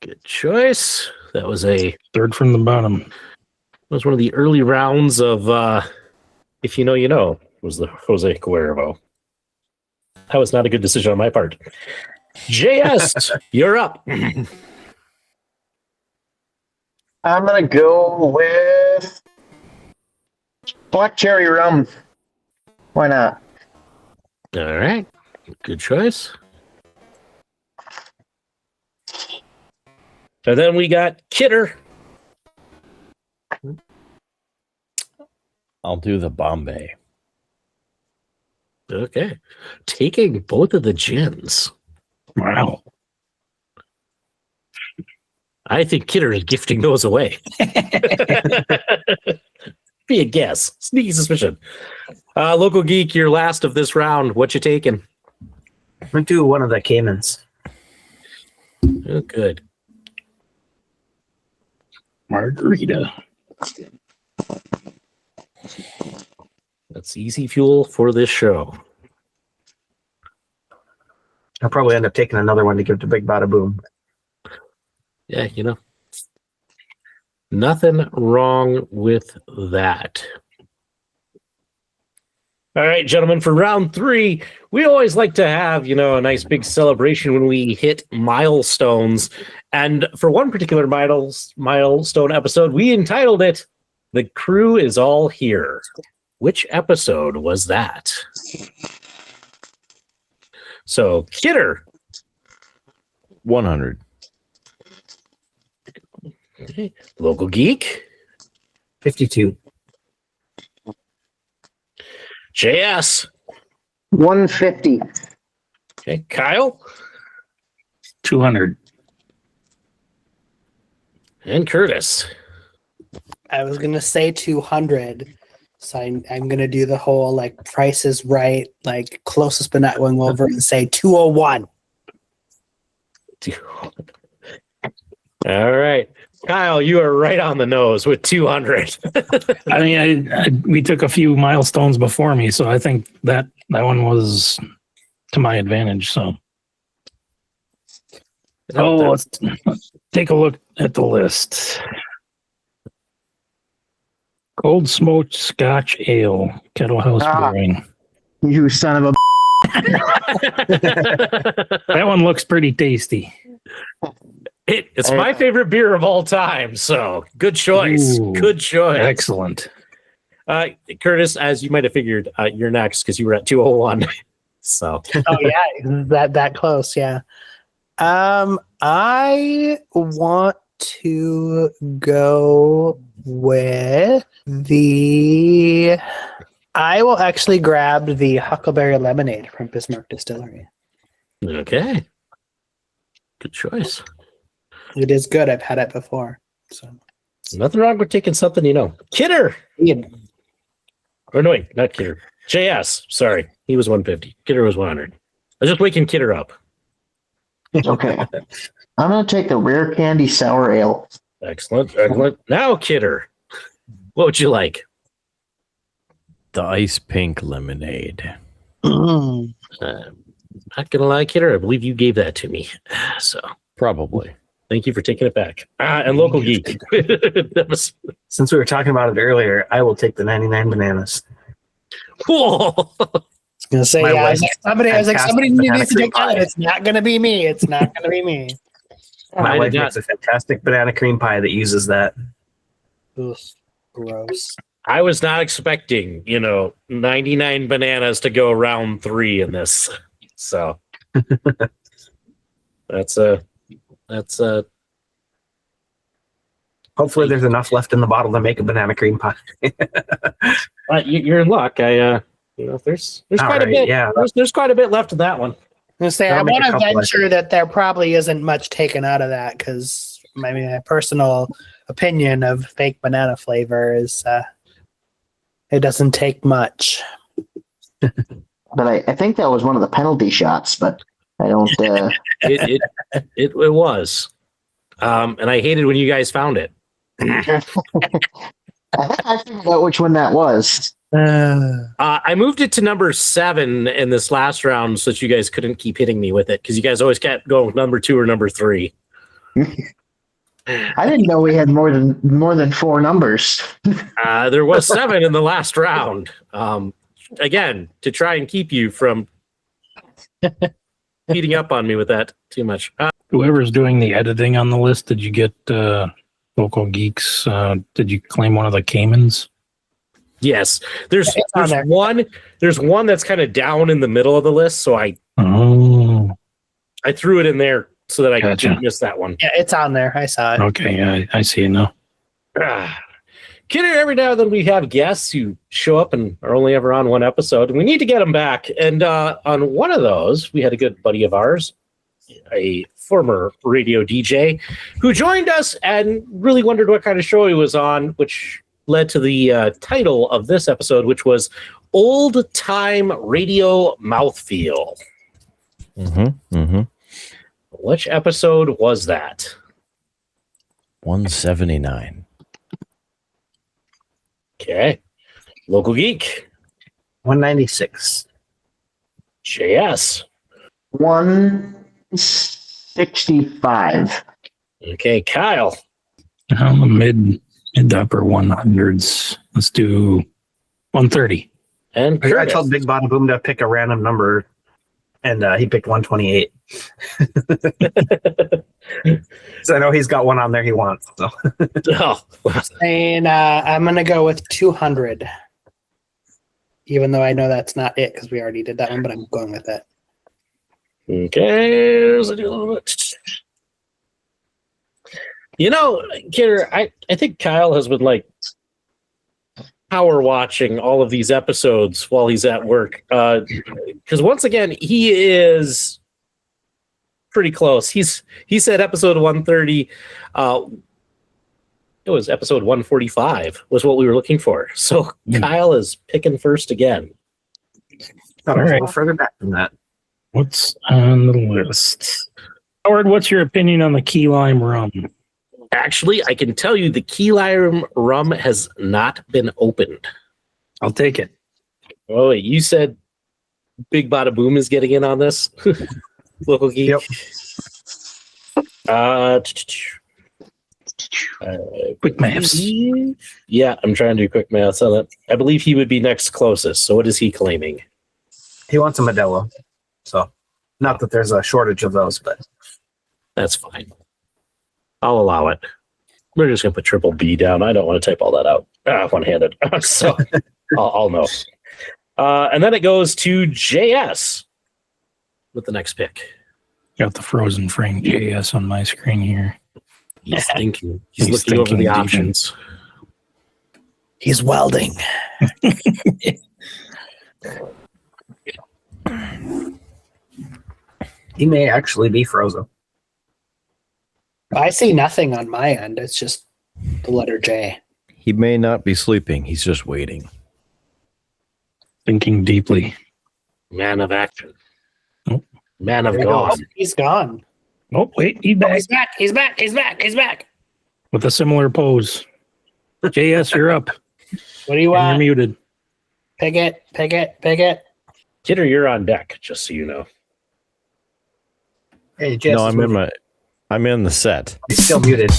Good choice. That was a third from the bottom. It was one of the early rounds of If You Know, You Know, was the Jose Cuervo. That was not a good decision on my part. JS, you're up. I'm going to go with black cherry rum. Why not? All right. Good choice. And then we got Kidder. I'll do the Bombay. Okay. Taking both of the gins. Wow. I think Kidder is gifting those away. Be a guess. Sneaky suspicion. Local Geek, you're last of this round. What you taking? I'm going to do one of the Caymans. Oh, good. Margarita. That's easy fuel for this show. I'll probably end up taking another one to give to Big Bada Boom. Yeah, nothing wrong with that. All right, gentlemen, for round 3, we always like to have, a nice big celebration when we hit milestones. And for one particular milestone episode, we entitled it, The Crew Is All Here. Which episode was that? So, Kidder. 100. Okay. Local Geek. 52. JS. 150. Okay. Kyle. 200. And Curtis. I was gonna say 200, so I'm gonna do the whole Price is Right, closest but not going over, and say 201. All right. Kyle, you are right on the nose with 200. I mean, we took a few milestones before me, so I think that one was to my advantage. So, let's take a look at the list. Cold smoked Scotch Ale, Kettle House Brewing. You son of a... That one looks pretty tasty. It's my favorite beer of all time, so good choice. Ooh, good choice. Excellent. Curtis, as you might have figured, you're next because you were at 201. So. Oh yeah, that close. Yeah. I want to go with I will actually grab the Huckleberry Lemonade from Bismarck Distillery. Okay. Good choice. It is good. I've had it before. So nothing wrong with taking something, Kidder. Yeah. Or no, wait, not Kidder. JS, sorry. He was 150. Kidder was 100. I was just waking Kidder up. Okay. I'm going to take the Rare Candy Sour Ale. Excellent. Now, Kidder, what would you like? The ice pink lemonade. Mm. Not gonna lie, Kidder, I believe you gave that to me. So Probably. thank you for taking it back. And Local Geek. That was Since we were talking about it earlier, I will take the 99 bananas. cool. I was gonna say, My yeah, wife I was like, somebody fantastic needs to banana take that. cream pie. It's not gonna be me. It's not gonna be me. My I wife did not- makes a fantastic banana cream pie that uses that. Ugh, gross. I was not expecting, 99 bananas to go round 3 in this. So that's Hopefully, there's enough left in the bottle to make a banana cream pie. you're in luck. There's All quite a right, bit. yeah. There's quite a bit left in that one. I'm gonna say, I That'll make want a to couple, I venture that there probably isn't much taken out of that because my personal opinion of fake banana flavor is it doesn't take much. But I think that was one of the penalty shots, but I don't. It was, and I hated when you guys found it. I think I figured out which one that was. I moved it to number 7 in this last round so that you guys couldn't keep hitting me with it because you guys always kept going number 2 or number 3. I didn't know we had more than 4 numbers. There was 7 in the last round. Again, to try and keep you from beating up on me with that too much. Whoever's doing the editing on the list, did you get Local Geeks? Did you claim one of the Caymans? Yes, there's It's on there. one. There's one that's kind of down in the middle of the list, so I threw it in there so that I Gotcha. didn't miss that one. Yeah, it's on there. I saw it. Okay, yeah, I see it now. Kidder, every now and then we have guests who show up and are only ever on one episode, and we need to get them back. And on one of those, we had a good buddy of ours, a former radio DJ, who joined us and really wondered what kind of show he was on, which led to the title of this episode, which was Old Time Radio Mouthfeel. Which episode was that? 179. Okay. Local Geek. 196. JS. 165. Okay, Kyle. The mid to upper 100s. Let's do 130. And I Curtis. told Big Bada Boom to pick a random number, and he picked 128. So I know he's got one on there he wants. So Oh, And I'm gonna go with 200, even though I know that's not it because we already did that one. But I'm going with it. okay. Kidder, I think Kyle has been power watching all of these episodes while he's at work. Because once again, he is pretty close. He said episode 130. It was episode 145 was what we were looking for. So Kyle is picking first again. a right. little further back than that. What's on the list? Howard, what's your opinion on the key lime rum? Actually, I can tell you the key lime rum has not been opened. I'll take it. Oh, wait, you said Big Bada Boom is getting in on this? Local Geek? Yep. Quick maths. Yeah, I'm trying to do quick math on that. I believe he would be next closest. So what is he claiming? He wants a Modelo. So, not that there's a shortage of those, but That's fine. I'll allow it. We're just going to put TripleB down. I don't want to type all that out one-handed. So I'll know. And then it goes to JS with the next pick. Got the frozen frame JS on my screen here. He's thinking. He's He's looking over thinking the deep. options. He's welding. he may actually be frozen. I see nothing on my end. It's just the letter J. He may not be sleeping. He's just waiting. Thinking deeply. Man of action. Oh. Man of There you go. God. Oh, he's gone. Oh, wait, he's Oh, back he's back. He's back. He's back. He's back. with a similar pose. JS, you're up. What do you And you're want? muted. Pick it. Pick it. Pick it. Kidder, you're on deck, just so you know. Hey, Jess, No, I'm in the set. He's still muted.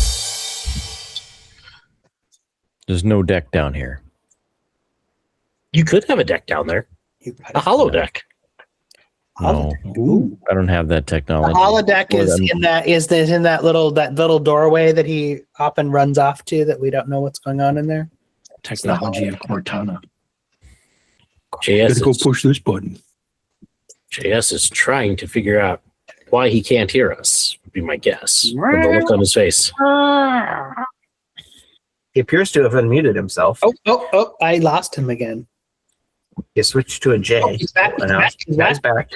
There's no deck down here. You could have a deck down there. A hollow deck. No, Ooh. I don't have that The technology. holodeck is Or in that little doorway that he often runs off to that we don't know what's going on in there. Technology of Cortana. JS Gotta go is, push this button. JS is trying to figure out why he can't hear us, would be my guess. From the look on his face. He appears to have unmuted himself. Oh, I lost him again. He switched to a J. Oh, he's back, he's Now back, he's now he's back.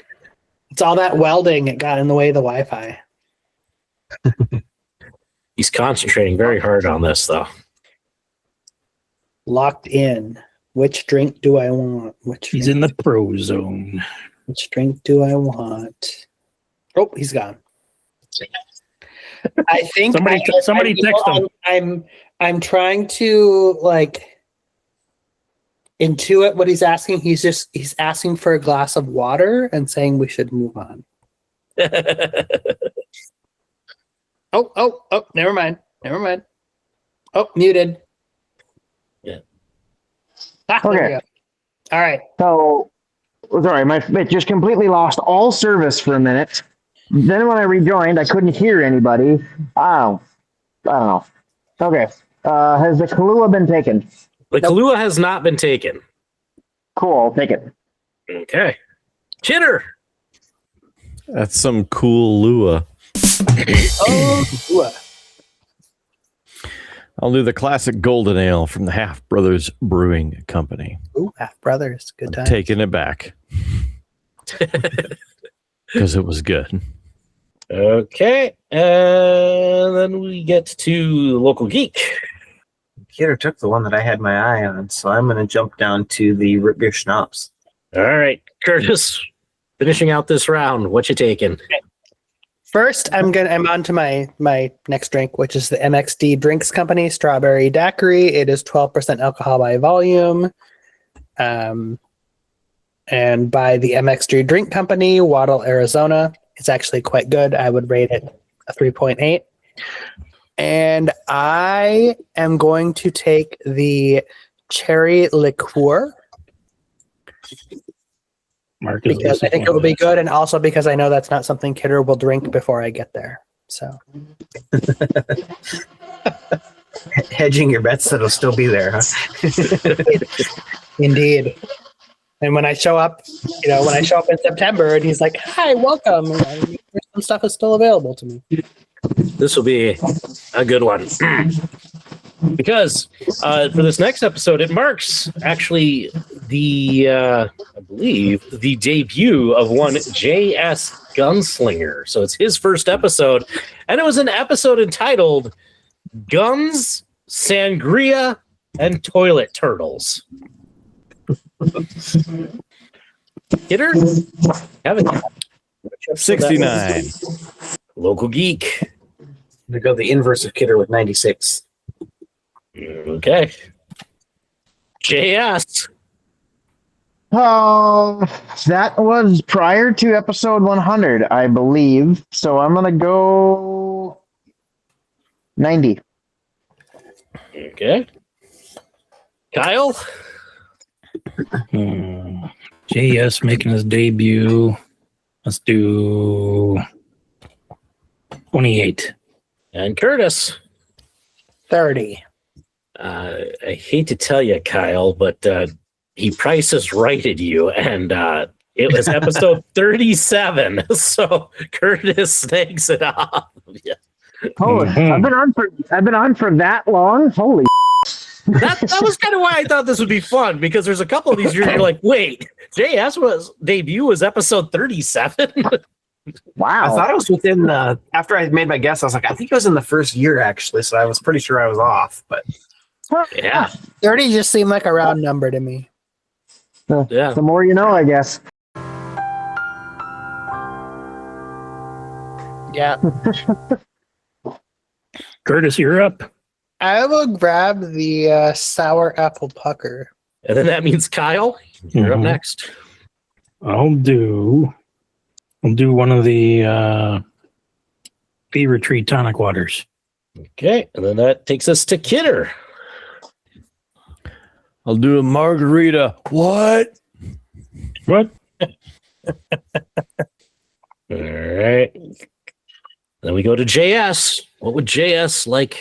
It's all that welding. It got in the way of the Wi-Fi. He's concentrating very hard on this, though. Locked in. Which drink do I want? He's in the pro zone. Which drink do I want? Oh, he's gone. I think Somebody text him. I'm trying to intuit what he's asking. He's asking for a glass of water and saying we should move on. Oh, never mind. Oh, muted. Yeah. There we Okay. go. All right. So, sorry, it just completely lost all service for a minute. Then when I rejoined, I couldn't hear anybody. I don't know. Okay. Has the Kahlua been taken? The Kahlua has not been taken. Cool, I'll take it. Okay. Kidder. That's some cool Lua. Oh, I'll do the classic golden ale from the Half Brothers Brewing Company. ooh, Half Brothers. Good time. Taking it back because it was good. Okay. And then we get to Local Geek. Peter took the one that I had my eye on, so I'm going to jump down to the root beer schnapps. All right. Curtis, finishing out this round. What you taking? First, I'm on to my next drink, which is the MXD Drinks Company Strawberry Daiquiri. It is 12% alcohol by volume. And by the MXD Drink Company, Waddle, Arizona. It's actually quite good. I would rate it a 3.8. And I am going to take the cherry liqueur Mark is because I think it will be good, and also because I know that's not something Kidder will drink before I get there. So Hedging your bets that it'll still be there, huh? indeed. And when I show up, in September, and he's like, "Hi, welcome," some stuff is still available to me. This will be a good one. Because for this next episode, it marks actually I believe, the debut of one JS Gunslinger. So it's his first episode. And it was an episode entitled Guns, Sangria, and Toilet Turtles. Hitter? Kevin? 69. Local Geek. We go the inverse of Kidder with 96. Okay. JS. That was prior to episode 100, I believe. So I'm going to go 90. Okay. Kyle. JS making his debut. Let's do 28. And Curtis. 30. I hate to tell you, Kyle, but he prices righted you, and it was episode 37. So Curtis takes it off. Yeah. Holy, I've been on for that long. Holy. That was kind of why I thought this would be fun, because there's a couple of these you're like, wait, JS debut was episode 37. Wow. I thought it was within after I made my guess, I was like, I think it was in the first year actually, so I was pretty sure I was off, but Yeah. 30 just seemed like a round number to me. Yeah. The more you know, I guess. Yeah. Curtis, you're up. I will grab the sour apple pucker. And then that means Kyle, you're up Mhm. next. I'll do one of the Fever Tree tonic waters. Okay. And then that takes us to Kidder. I'll do a margarita. What? What? All right. Then we go to JS. What would JS like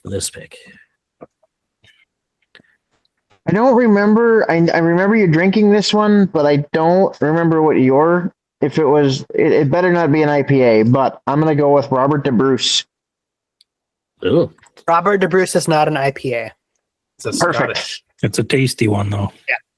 for this pick? I don't remember. I remember you drinking this one, but I don't remember what if it was. It better not be an IPA, but I'm going to go with Robert de Bruce. Ooh. Robert de Bruce is not an IPA. It's a Perfect. Scottish. It's a tasty one, though.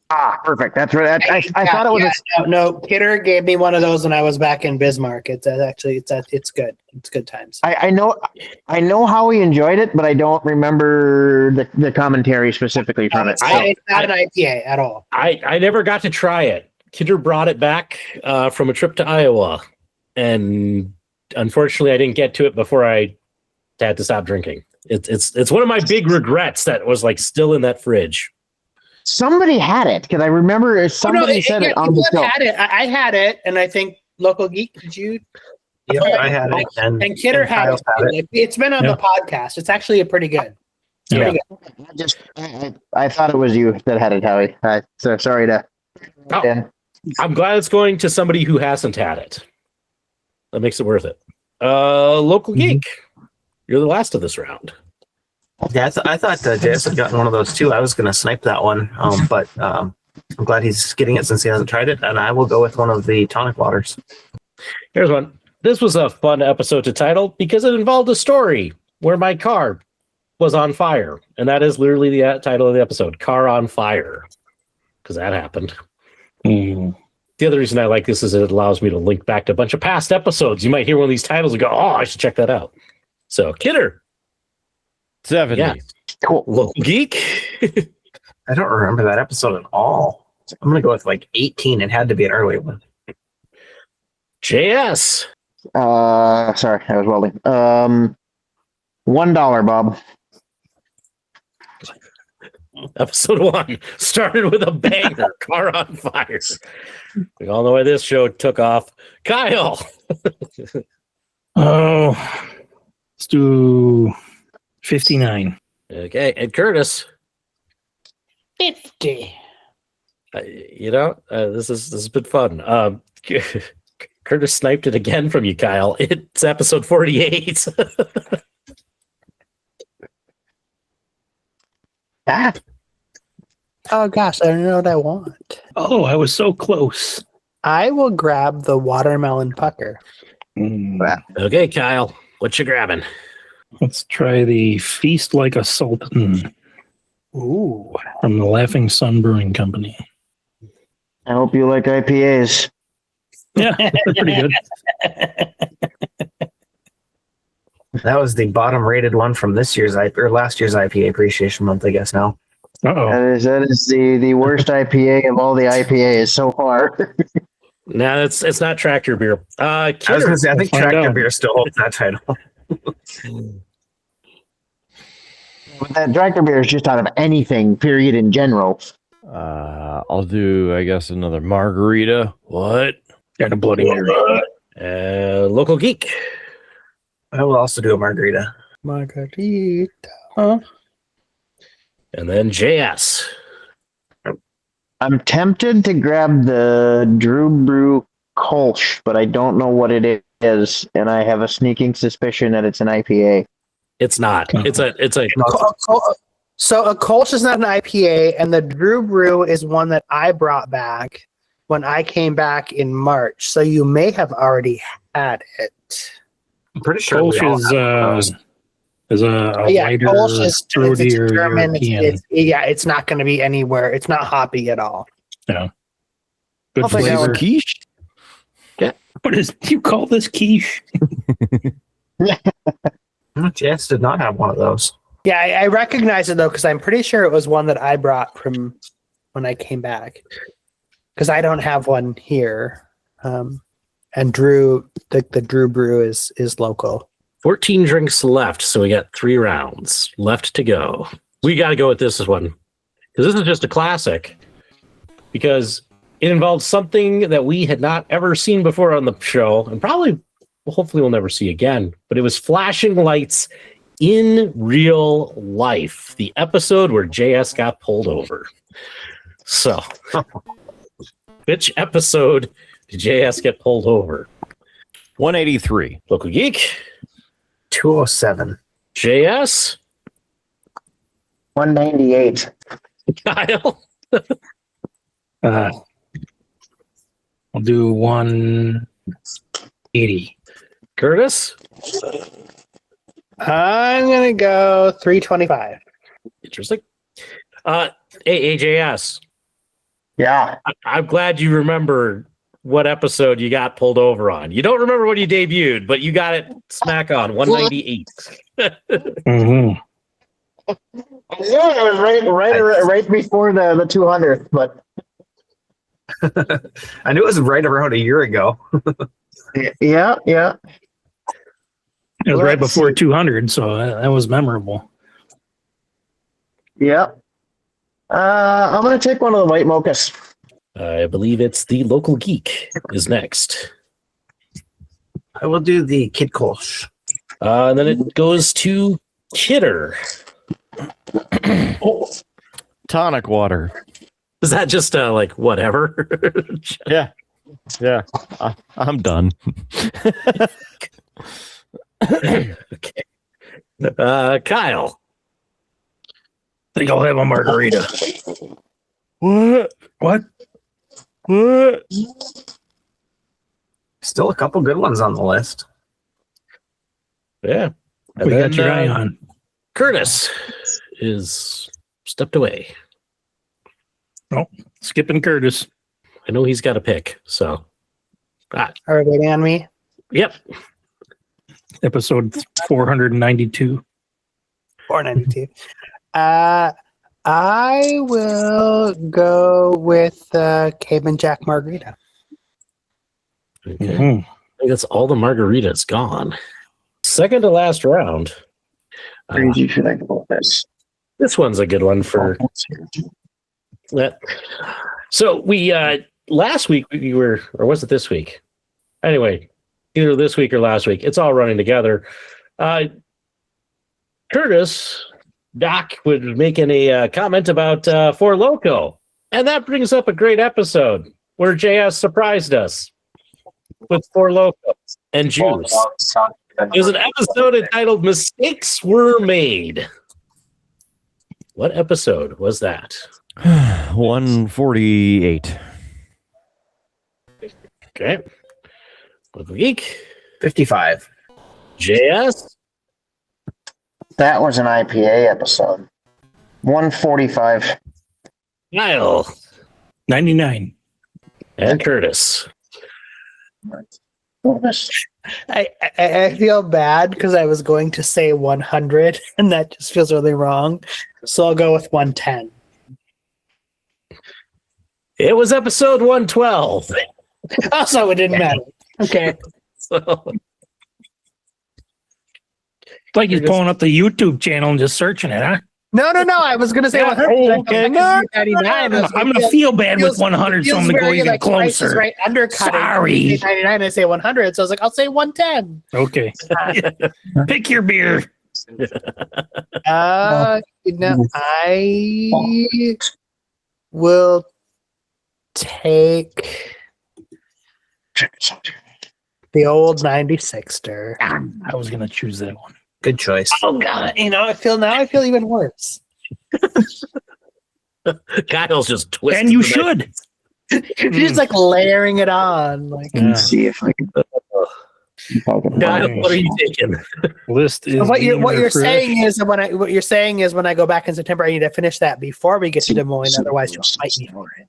Ah, perfect. That's right. I thought it was. No, Kidder gave me one of those when I was back in Bismarck. It's good. It's good times. I know how he enjoyed it, but I don't remember the commentary specifically from it. It's not an IPA at all. I never got to try it. Kidder brought it back from a trip to Iowa. And unfortunately, I didn't get to it before I had to stop drinking. It's one of my big regrets that was like still in that fridge. Somebody had it because I remember somebody said it on the show. Had it. I had it, and I think Local Geek. Did you? Yep, I had it. And Kidder had Kyle's it. It's been on the podcast. It's actually pretty good. Yeah. I thought it was you that had it, Howie. So sorry to. Oh. I'm glad it's going to somebody who hasn't had it. That makes it worth it. Local Geek, you're the last of this round. Yeah, I thought JS had gotten one of those too. I was going to snipe that one, but I'm glad he's getting it since he hasn't tried it, and I will go with one of the tonic waters. Here's one. This was a fun episode to title because it involved a story where my car was on fire, and that is literally the title of the episode, Car on Fire, because that happened. Mm. The other reason I like this is it allows me to link back to a bunch of past episodes. You might hear one of these titles and go, oh, I should check that out. So, Kidder. 70. Yeah. Cool. Local Geek. I don't remember that episode at all. I'm going to go with like 18. It had to be an early one. JS. Sorry, I was welding. $1, Bob. Episode 1 started with a banger, Car on Fire. We all know why this show took off. Kyle. Oh, let's do 59. Okay, and Curtis. 50. This has been fun. Curtis sniped it again from you, Kyle. It's episode 48. Oh gosh, I don't know what I want. Oh, I was so close. I will grab the watermelon pucker. Mm. Okay, Kyle, what you grabbing? Let's try the Feast Like a Sultan. Ooh. From the Laughing Sun Brewing Company. I hope you like IPAs. Yeah, they're pretty good. That was the bottom rated one from last year's IPA Appreciation Month, I guess now. Uh-oh. That is the worst IPA of all the IPAs so far. No, it's not Tractor Beer. I was going to say, I think We'll find Tractor out. Beer still holds that title. But that tractor beer is just out of anything, period, in general. I'll do, I guess, another margarita. What? Got a Bloody Mary. Local Geek. I will also do a margarita. Margarita. And then JS. I'm tempted to grab the Drew Brew Kolsch, but I don't know what it is, and I have a sneaking suspicion that it's an IPA. It's not. It's a So a Kolsch is not an IPA, and the Drew Brew is one that I brought back when I came back in March. So you may have already had it. I'm pretty sure we all Kolsch have those. is a lighter, Kolsch is it's fruitier German. European. It's not going to be anywhere. It's not hoppy at all. Yeah. Good I'll take that flavor. one. Quiche? What is you call this quiche? JS did not have one of those. Yeah, I recognize it though because I'm pretty sure it was one that I brought from when I came back because I don't have one here. And Drew, the Drew Brew is local. 14 drinks left, so we got 3 rounds left to go. We got to go with this one because this is just a classic because it involves something that we had not ever seen before on the show and probably, hopefully we'll never see again, but it was flashing lights in real life, the episode where JS got pulled over. So, which episode did JS get pulled over? 183. Local Geek, 207. JS, 198. Kyle, I'll do 180. Curtis. I'm gonna go 325. Interesting. AJS. Yeah. I'm glad you remember what episode you got pulled over on. You don't remember when you debuted, but you got it smack on 198. Mm-hmm. Yeah, it was right before the 200th, but I knew it was right around a year ago. yeah. It was right before 200, so that was memorable. Yeah. I'm going to take one of the white mochas. I believe it's the Local Geek is next. I will do the Kid Kolsch. And then it goes to Kidder. Tonic water. Is that just like whatever? Yeah. I'm done. Okay. Kyle. I think I'll have a margarita. What? What? Still a couple good ones on the list. Yeah. We got your eye on. Curtis is stepped away. Oh, skipping Curtis. I know he's got a pick, so. Are we waiting on me? Yep. Episode 492. 492. I will go with Caveman Jack Margarita. Okay. Mm-hmm. I think that's all the margaritas gone. Second to last round. Crazy for like about this. This one's a good one for that. So we last week we were, or was it this week? Anyway, either this week or last week. It's all running together. Curtis, Doc was making a comment about Four Loko, and that brings up a great episode where JS surprised us with Four Loko and Juice. It was an episode entitled "Mistakes Were Made." What episode was that? 148. Okay. Local Geek. 55. JS. That was an IPA episode. 145. Kyle. 99. And Curtis. I feel bad because I was going to say 100, and that just feels really wrong. So I'll go with 110. It was episode 112. Also, it didn't matter. Okay. So, It's like he's pulling up the YouTube channel and just searching it, huh? No. I was going to say Yeah, 100. okay. No, I'm going to feel bad with 100, so I'm going to go even closer. Right, undercut. Sorry. 99. I say 100, so I was like, I'll say 110. Okay. Pick your beer. I will take the old 96er. I was going to choose that one. Good choice. Oh God! I feel even worse. Kyle's just twisting. And you the should. You're just like layering it on. Like, Yeah. See if I can. Kyle, what are you taking? List is what you're being saying refreshed. is when I go back in September, I need to finish that before we get to Des Moines. Otherwise, you'll fight me for it.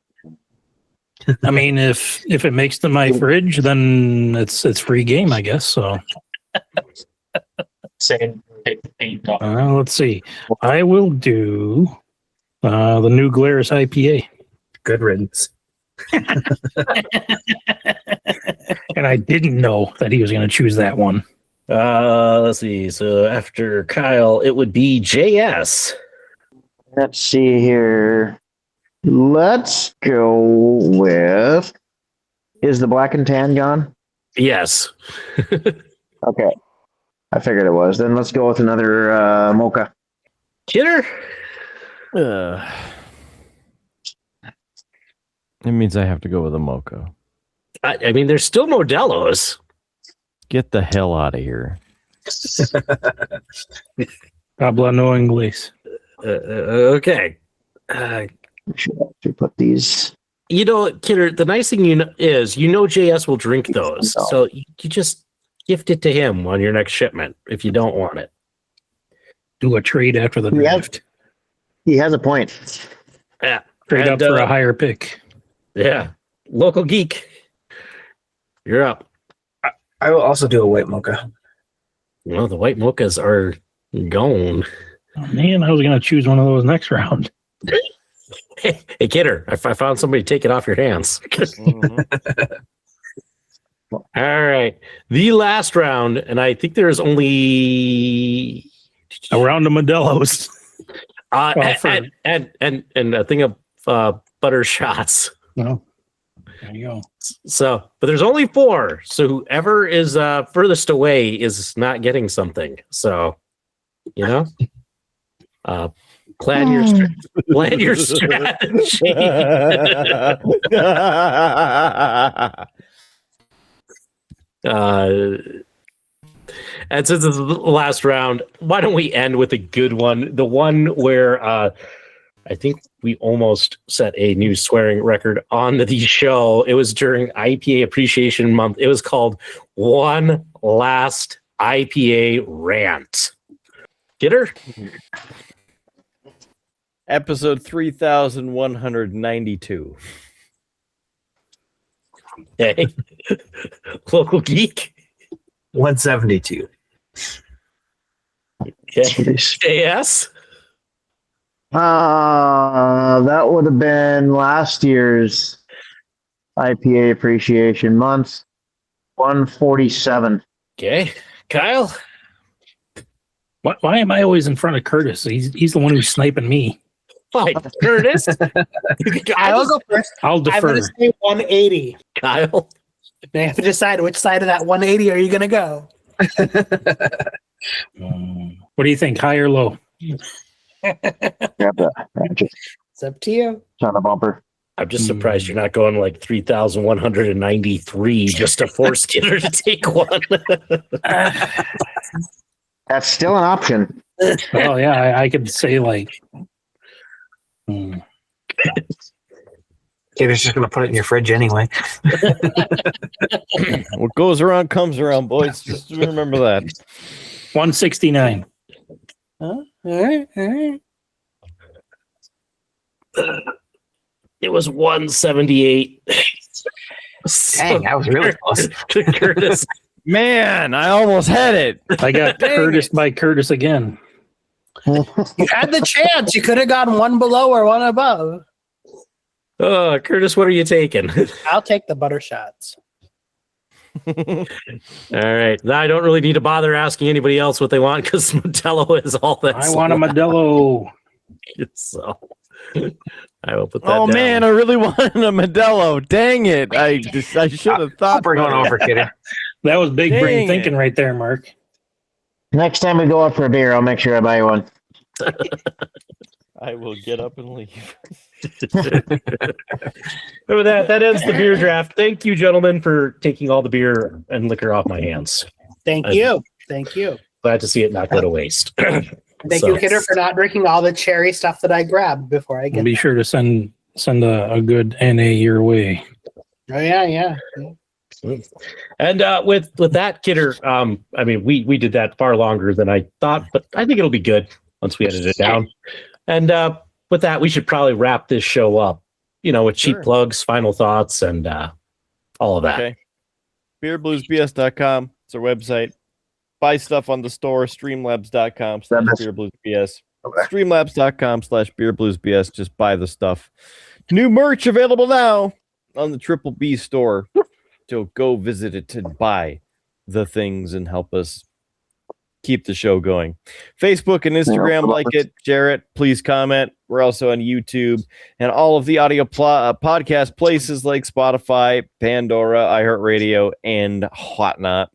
I mean, if it makes to my fridge, then it's free game, I guess. So let's see. I will do the new Glarus IPA. Good riddance. And I didn't know that he was going to choose that one. Let's see. So after Kyle, it would be JS. Let's see here. Let's go with. Is the black and tan gone? Yes. Okay. I figured it was. Then let's go with another mocha. Kidder? It means I have to go with a mocha. I mean, there's still Modelo's. Get the hell out of here. Habla no inglés. Okay. We should actually put these. You know, Kidder, the nice thing is, JS will drink those. So you just gift it to him on your next shipment if you don't want it. Do a trade after the draft. He has a point. Yeah. Trade up for a higher pick. Yeah. Local geek. You're up. I will also do a white mocha. Well, the white mochas are gone. Oh, man, I was going to choose one of those next round. Hey, Kidder, I found somebody to take it off your hands. All right. The last round, and I think there's only a round of Modelo's. And a thing of butter shots. No. There you go. So, but there's only 4. So whoever is furthest away is not getting something. So, plan your strategy. And since it's the last round, why don't we end with a good one? The one where I think we almost set a new swearing record on the show. It was during IPA Appreciation Month. It was called One Last IPA Rant. Get her? Episode 3192. Hey, local geek. 172. Okay. JS? That would have been last year's IPA Appreciation Month. 147. Okay. Kyle? Why am I always in front of Curtis? He's the one who's sniping me. Fine. Curtis? I'll go first. I'll I'm defer. going to say 180. Kyle? They have to decide which side of that 180 are you going to go. What do you think, high or low? Grab that. It's up to you. It's on a bumper. I'm just surprised you're not going like 3,193 just to force Kidder to take one. That's still an option. Oh, yeah, I could say like... Kidder's just going to put it in your fridge anyway. What goes around comes around, boys. Just remember that. 169. All right. It was 178. Dang, I was really close. To Curtis. Man, I almost had it. I got Curtis by Curtis again. You had the chance. You could have gone one below or one above. Curtis, what are you taking? I'll take the butter shots. All right. Now I don't really need to bother asking anybody else what they want because Modelo is all that. I want a Modelo. So I will put that Oh down. man, I really wanted a Modelo. Dang it! I should have thought. I'll bring one over, Kidder. That was big brain Dang thinking it. right there, Mark. Next time we go out for a beer, I'll make sure I buy you one. I will get up and leave. With that ends the beer draft. Thank you, gentlemen, for taking all the beer and liquor off my hands. Thank you. Thank you. Glad to see it not go to waste. Thank So- you, Kidder, for not drinking all the cherry stuff that I grabbed before I And get be sure to send a good NA your way. Oh, yeah. And with that, Kidder, I mean, we did that far longer than I thought, but I think it'll be good once we edit it down. And with that, we should probably wrap this show up, with cheap Sure. plugs, final thoughts, and all of that. Okay. BeerBluesBS.com. It's our website. Buy stuff on the store. Streamlabs.com/BeerBluesBS. Streamlabs.com/BeerBluesBS. Just buy the stuff. New merch available now on the TripleB store. So go visit it to buy the things and help us keep the show going. Facebook and Instagram, like it, share it, please comment. We're also on YouTube and all of the audio podcast places like Spotify, Pandora, iHeartRadio, and whatnot.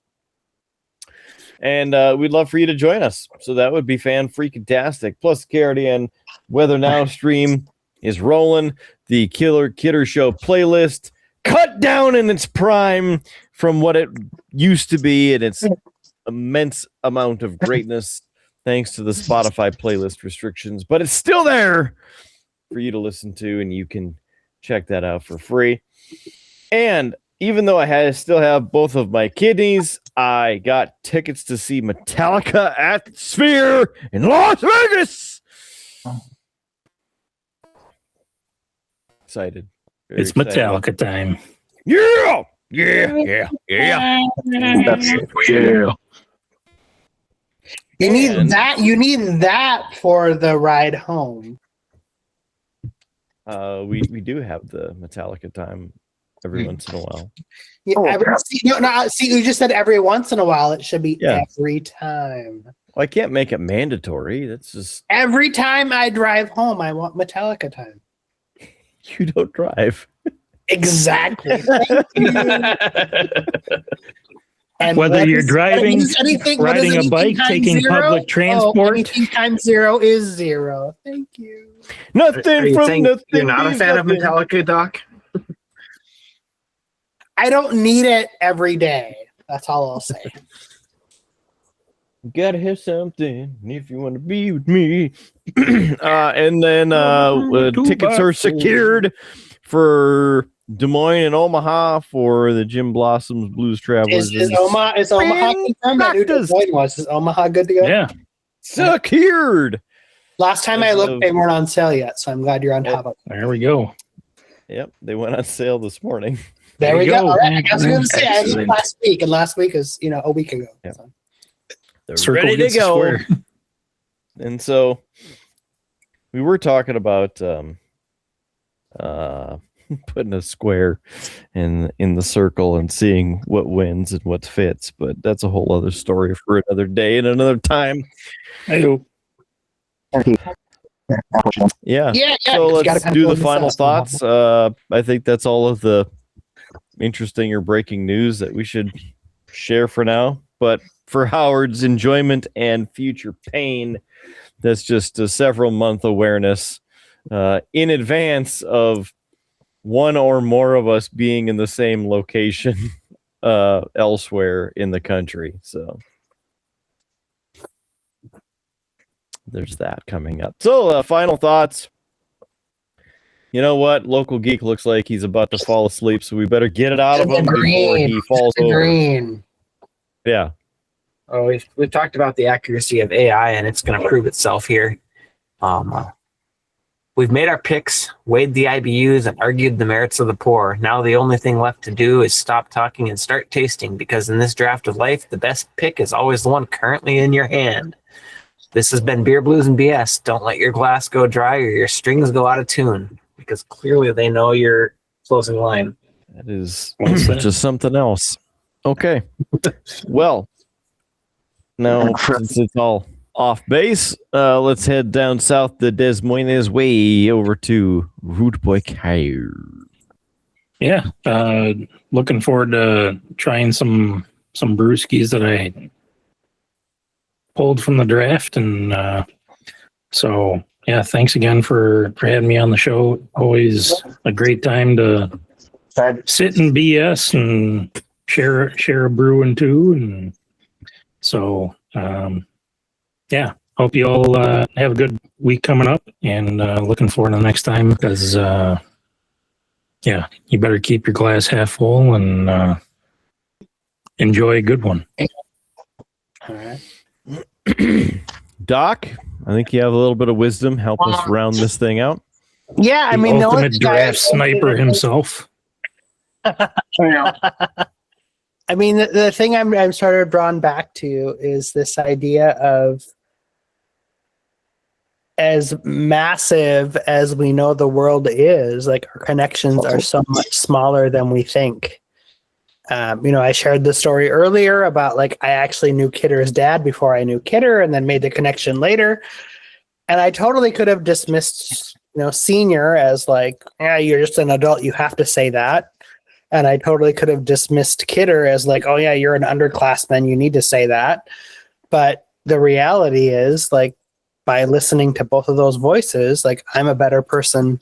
And we'd love for you to join us. So that would be fan-freaking-tastic. Plus, KRDN Weather Now stream is rolling. The Killer Kidder Show playlist cut down in its prime from what it used to be and its immense amount of greatness thanks to the Spotify playlist restrictions, but it's still there for you to listen to, and you can check that out for free. And even though I still have both of my kidneys, I got tickets to see Metallica at Sphere in Las Vegas. Excited. Very It's excited. Metallica time. Yeah. You need And- that. You need that for the ride home. We do have the Metallica time every once in a while. Yeah, you just said every once in a while. It should be every time. Well, I can't make it mandatory. That's just Every time I drive home, I want Metallica time. you don't drive. Exactly. And Whether you're driving, riding a bike, taking public transport. Anything times 0 is 0. Thank you. Nothing Are you from saying nothing. you're not a means fan of nothing. Metallica, Doc? I don't need it every day. That's all I'll say. You gotta have something if you want to be with me. And then tickets are secured for Des Moines and Omaha for the Jim Blossoms Blues Travelers. Is Omaha confirmed? I knew Des Moines was. Is Omaha good to go? Yeah. Secured. Last time I looked, they weren't on sale yet, so I'm glad you're on top of it. There we go. Yep, they went on sale this morning. There we go. All right, I was going to say I Excellent. looked last week, and last week is a week ago. Yeah. So. They're Circle ready to gets the go. square. And so we were talking about putting a square in the circle and seeing what wins and what fits, but that's a whole other story for another day and another time. Hey-o. Yeah. Yeah. So you gotta let's kinda do go the in the final sauce. thoughts. I think that's all of the interesting or breaking news that we should share for now. But for Howard's enjoyment and future pain, that's just a several month awareness in advance of one or more of us being in the same location elsewhere in the country. So there's that coming up. So final thoughts. You know what? Local Geek looks like he's about to fall asleep, so we better get it out of him before he falls over. Green. Yeah. Oh, we've talked about the accuracy of AI, and it's going to prove itself here. We've made our picks, weighed the IBUs, and argued the merits of the pour. Now the only thing left to do is stop talking and start tasting, because in this draft of life, the best pick is always the one currently in your hand. This has been Beer, Blues, and BS. Don't let your glass go dry or your strings go out of tune, because clearly they know your closing line. That is Well said. just something else. Okay. Well, now since it's all off base, let's head down south the Des Moines way over to Root Boy Kyle. Yeah. Looking forward to trying some brewskis that I pulled from the draft. And so, yeah, thanks again for having me on the show. Always a great time to sit and BS and share a brew and two. And so, yeah, hope you all have a good week coming up, and looking forward to the next time, because yeah, you better keep your glass half full and enjoy a good one. All right. Doc, I think you have a little bit of wisdom. Help us round this thing out. Yeah, I mean, the only ultimate thing draft sniper himself. I mean, the thing I'm sort of drawn back to is this idea of as massive as we know the world is, like our connections are so much smaller than we think. I shared the story earlier about like I actually knew Kidder's dad before I knew Kidder, and then made the connection later. And I totally could have dismissed, Senior as like, yeah, you're just an adult, you have to say that. And I totally could have dismissed Kidder as like, oh yeah, you're an underclassman, you need to say that. But the reality is, like, by listening to both of those voices, like I'm a better person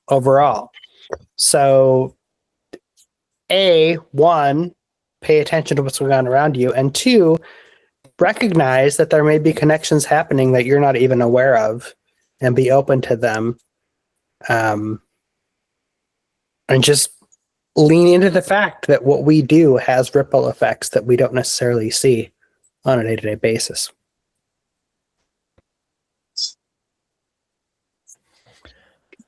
overall. So one, pay attention to what's going on around you, and two, recognize that there may be connections happening that you're not even aware of, and be open to them. And just lean into the fact that what we do has ripple effects that we don't necessarily see on a day-to-day basis.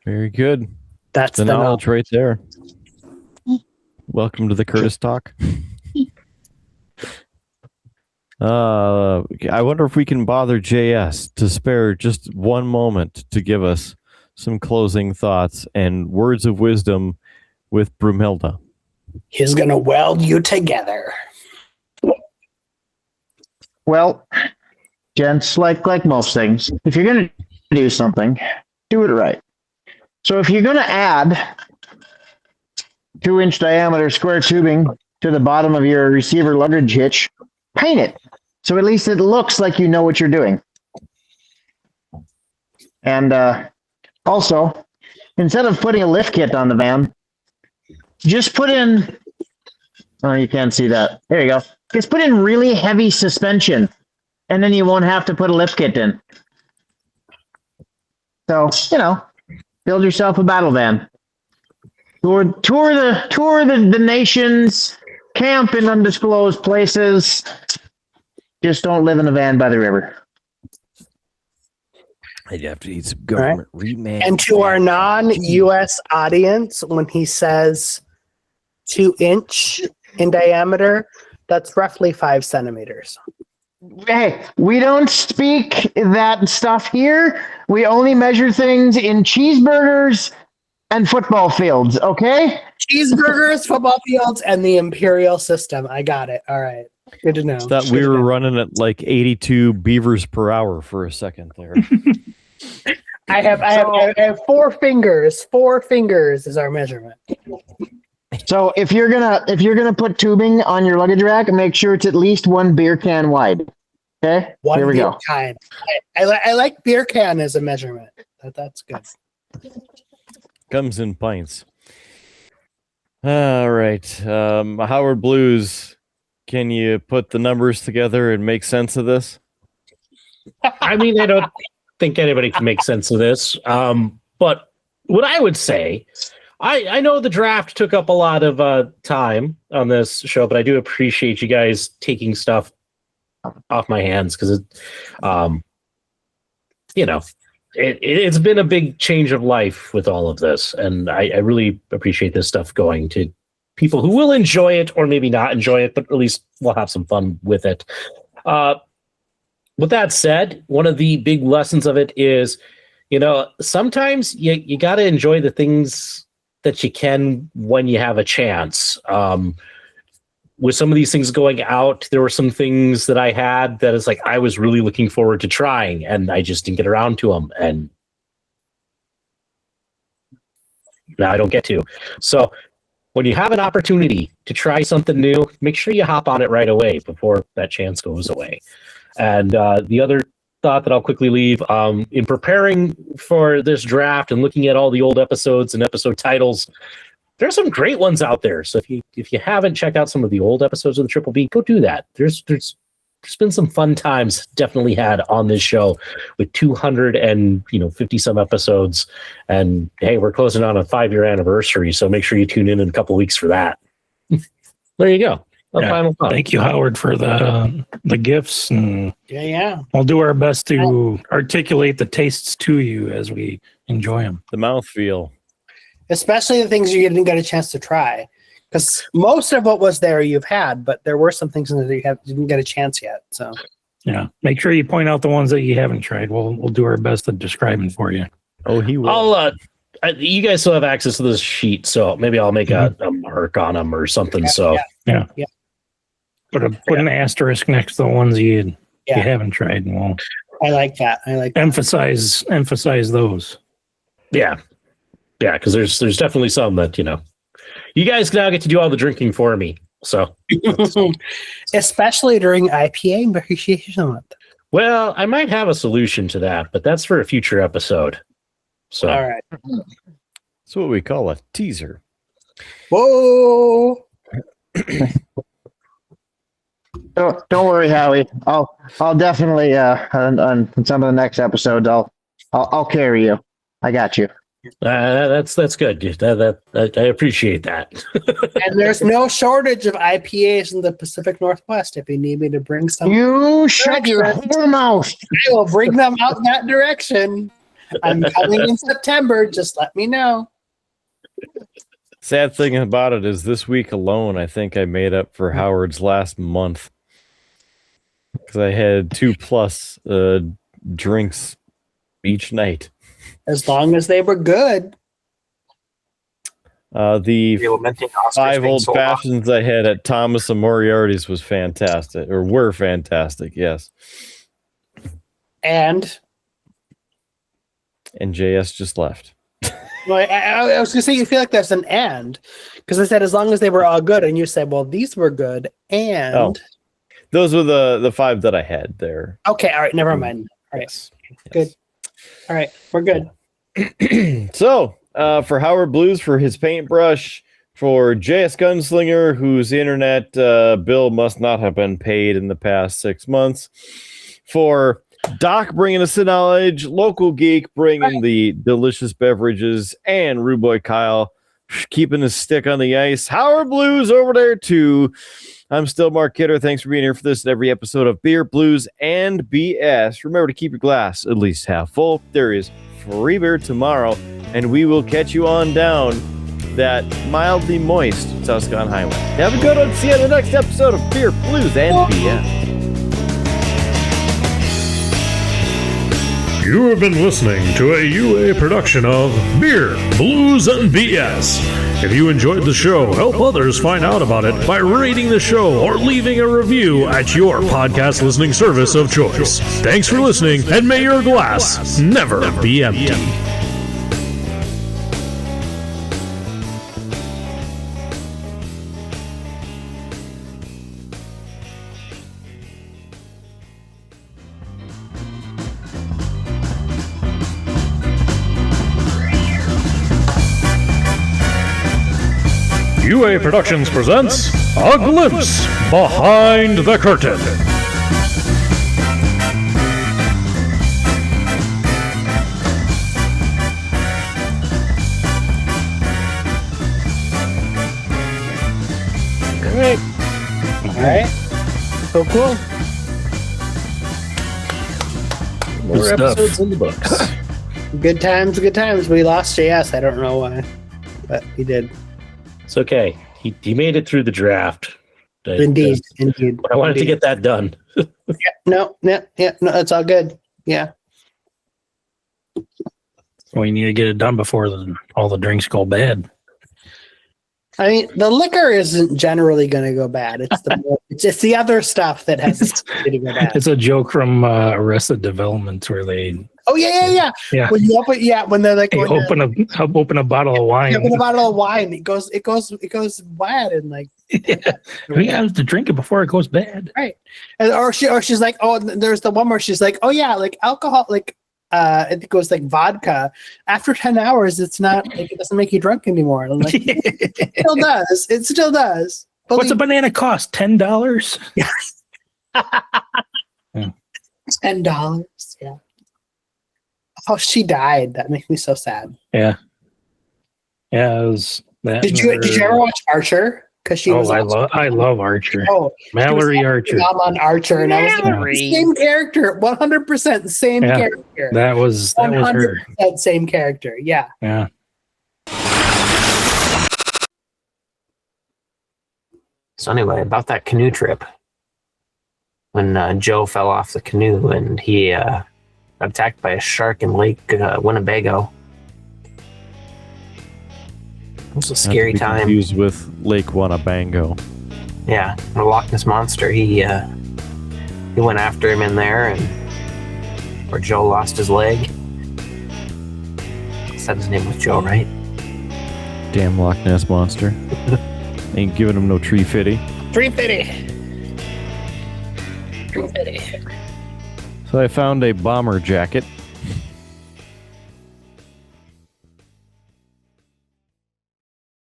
Very good. That's the knowledge right there. Welcome to the Curtis Talk. I wonder if we can bother JS to spare just one moment to give us some closing thoughts and words of wisdom with Brumhilda. He's going to weld you together. Well, gents, like most things, if you're going to do something, do it right. So if you're going to add 2-inch diameter square tubing to the bottom of your receiver luggage hitch, paint it. So at least it looks like you know what you're doing. And also, instead of putting a lift kit on the van, just put in, oh, you can't see that. There you go. Just put in really heavy suspension, and then you won't have to put a lift kit in. So, build yourself a battle van. Tour the nations, camp in undisclosed places. Just don't live in a van by the river. I'd have to eat some government remand. And to our non-US audience, when he says 2-inch in diameter, that's roughly 5 centimeters. Hey, we don't speak that stuff here. We only measure things in cheeseburgers and football fields, okay? Cheeseburgers, football fields, and the imperial system. I got it. All right. Good to know. Thought we were running at like 82 beavers per hour for a second there. I have 4 fingers. 4 fingers is our measurement. So if you're gonna put tubing on your luggage rack, make sure it's at least 1 beer can wide. Okay, here we go. Can. I like beer can as a measurement. That's good. Comes in pints. All right, Howard Blues. Can you put the numbers together and make sense of this? I mean, I don't think anybody can make sense of this. But what I would say, I know the draft took up a lot of time on this show, but I do appreciate you guys taking stuff off my hands because it's been a big change of life with all of this, and I really appreciate this stuff going to people who will enjoy it or maybe not enjoy it, but at least we'll have some fun with it. With that said, one of the big lessons of it is, sometimes you got to enjoy the things that you can when you have a chance. With some of these things going out, there were some things that I had that is like I was really looking forward to trying, and I just didn't get around to them, and now I don't get to. So when you have an opportunity to try something new, make sure you hop on it right away before that chance goes away. And the other thought that I'll quickly leave, in preparing for this draft and looking at all the old episodes and episode titles, there's some great ones out there. So if you haven't checked out some of the old episodes of the TripleB, go do that. There's been some fun times definitely had on this show with 250 some episodes. And hey, we're closing on a 5-year anniversary, so make sure you tune in a couple weeks for that. There you go. Final thought. Thank you, Howard, for the gifts, and Yeah. I'll do our best to articulate the tastes to you as we enjoy them. The mouthfeel. Especially the things you didn't get a chance to try. Because most of what was there you've had, but there were some things in there that you didn't get a chance yet. So Yeah. Make sure you point out the ones that you haven't tried. We'll do our best at describing for you. Oh, he will. You guys still have access to this sheet, so maybe I'll make a mark on them or something. Yeah. Put an asterisk next to the ones you haven't tried, and we'll I like that. emphasize those. Yeah, because there's definitely some that you guys now get to do all the drinking for me. So, especially during IPA Appreciation Month. Well, I might have a solution to that, but that's for a future episode. So, all right. That's what we call a teaser. Whoa! Don't worry, Howie. I'll definitely on some of the next episodes I'll carry you. I got you. That's good. That I appreciate that. And there's no shortage of IPAs in the Pacific Northwest. If you need me to bring some, you shut your whore mouth. I will bring them out in that direction. I'm coming in September. Just let me know. Sad thing about it is this week alone, I think I made up for Howard's last month because I had 2+ drinks each night. As long as they were good. The 5 old fashions I had at Thomas and Moriarty's was fantastic, or were fantastic. Yes. And JS just left. Well, I was going to say, you feel like there's an and, because I said as long as they were all good, and you said, well, these were good, and those were the 5 that I had there. Okay, all right, never mind. All right, yes. Good. All right, we're good. So, for Howard Blues for his paintbrush, for JS Gunslinger, whose internet bill must not have been paid in the past 6 months, for Doc bringing us the knowledge, Local Geek bringing the delicious beverages, and Rude Boy Kyle keeping his stick on the ice. Howard Blues over there too. I'm still Mark Kidder. Thanks for being here for this and every episode of Beer, Blues, and BS. Remember to keep your glass at least half full. There is free beer tomorrow, and we will catch you on down that mildly moist Tuscan Highway. Have a good one. See you in the next episode of Beer, Blues, and BS. You have been listening to a UA production of Beer, Blues, and BS. If you enjoyed the show, help others find out about it by rating the show or leaving a review at your podcast listening service of choice. Thanks for listening, and may your glass never be empty. UA Productions presents A Glimpse Behind the Curtain. All right. So cool. More episodes in the books. Good times, good times. We lost JS. I don't know why, but we did. It's okay. He made it through the draft. Indeed. I wanted to get that done. No, it's all good. Yeah. We need to get it done before all the drinks go bad. I mean, the liquor isn't generally going to go bad. It's the other stuff that has to go bad. It's a joke from Arrested Development where they. Oh yeah. When you when they're like, open a bottle of wine. Open a bottle of wine. It goes bad and like. Yeah. We have to drink it before it goes bad. Right, or she's like, oh, there's the one where she's like, oh yeah, like alcohol, like I think it was like vodka. After 10 hours, it's not like it doesn't make you drunk anymore. I'm like, it still does. It still does. What's a banana cost? $10? Yeah. $10. Yeah. Oh, she died. That makes me so sad. Yeah. Yeah, it was that. Did you ever watch Archer? Because she was. I love Archer. Oh, Mallory Archer. I'm on Archer, and I was like, the same character, 100% the same character. That was her. Same character. Yeah. Yeah. So anyway, about that canoe trip. when Joe fell off the canoe and he got attacked by a shark in Lake Winnebago. It was a scary time. Confused with Lake Winnebago. Yeah, the Loch Ness Monster. He went after him in there, and where Joe lost his leg. Said his name was Joe, right? Damn Loch Ness Monster. Ain't giving him no tree fitty. 350. 350. So I found a bomber jacket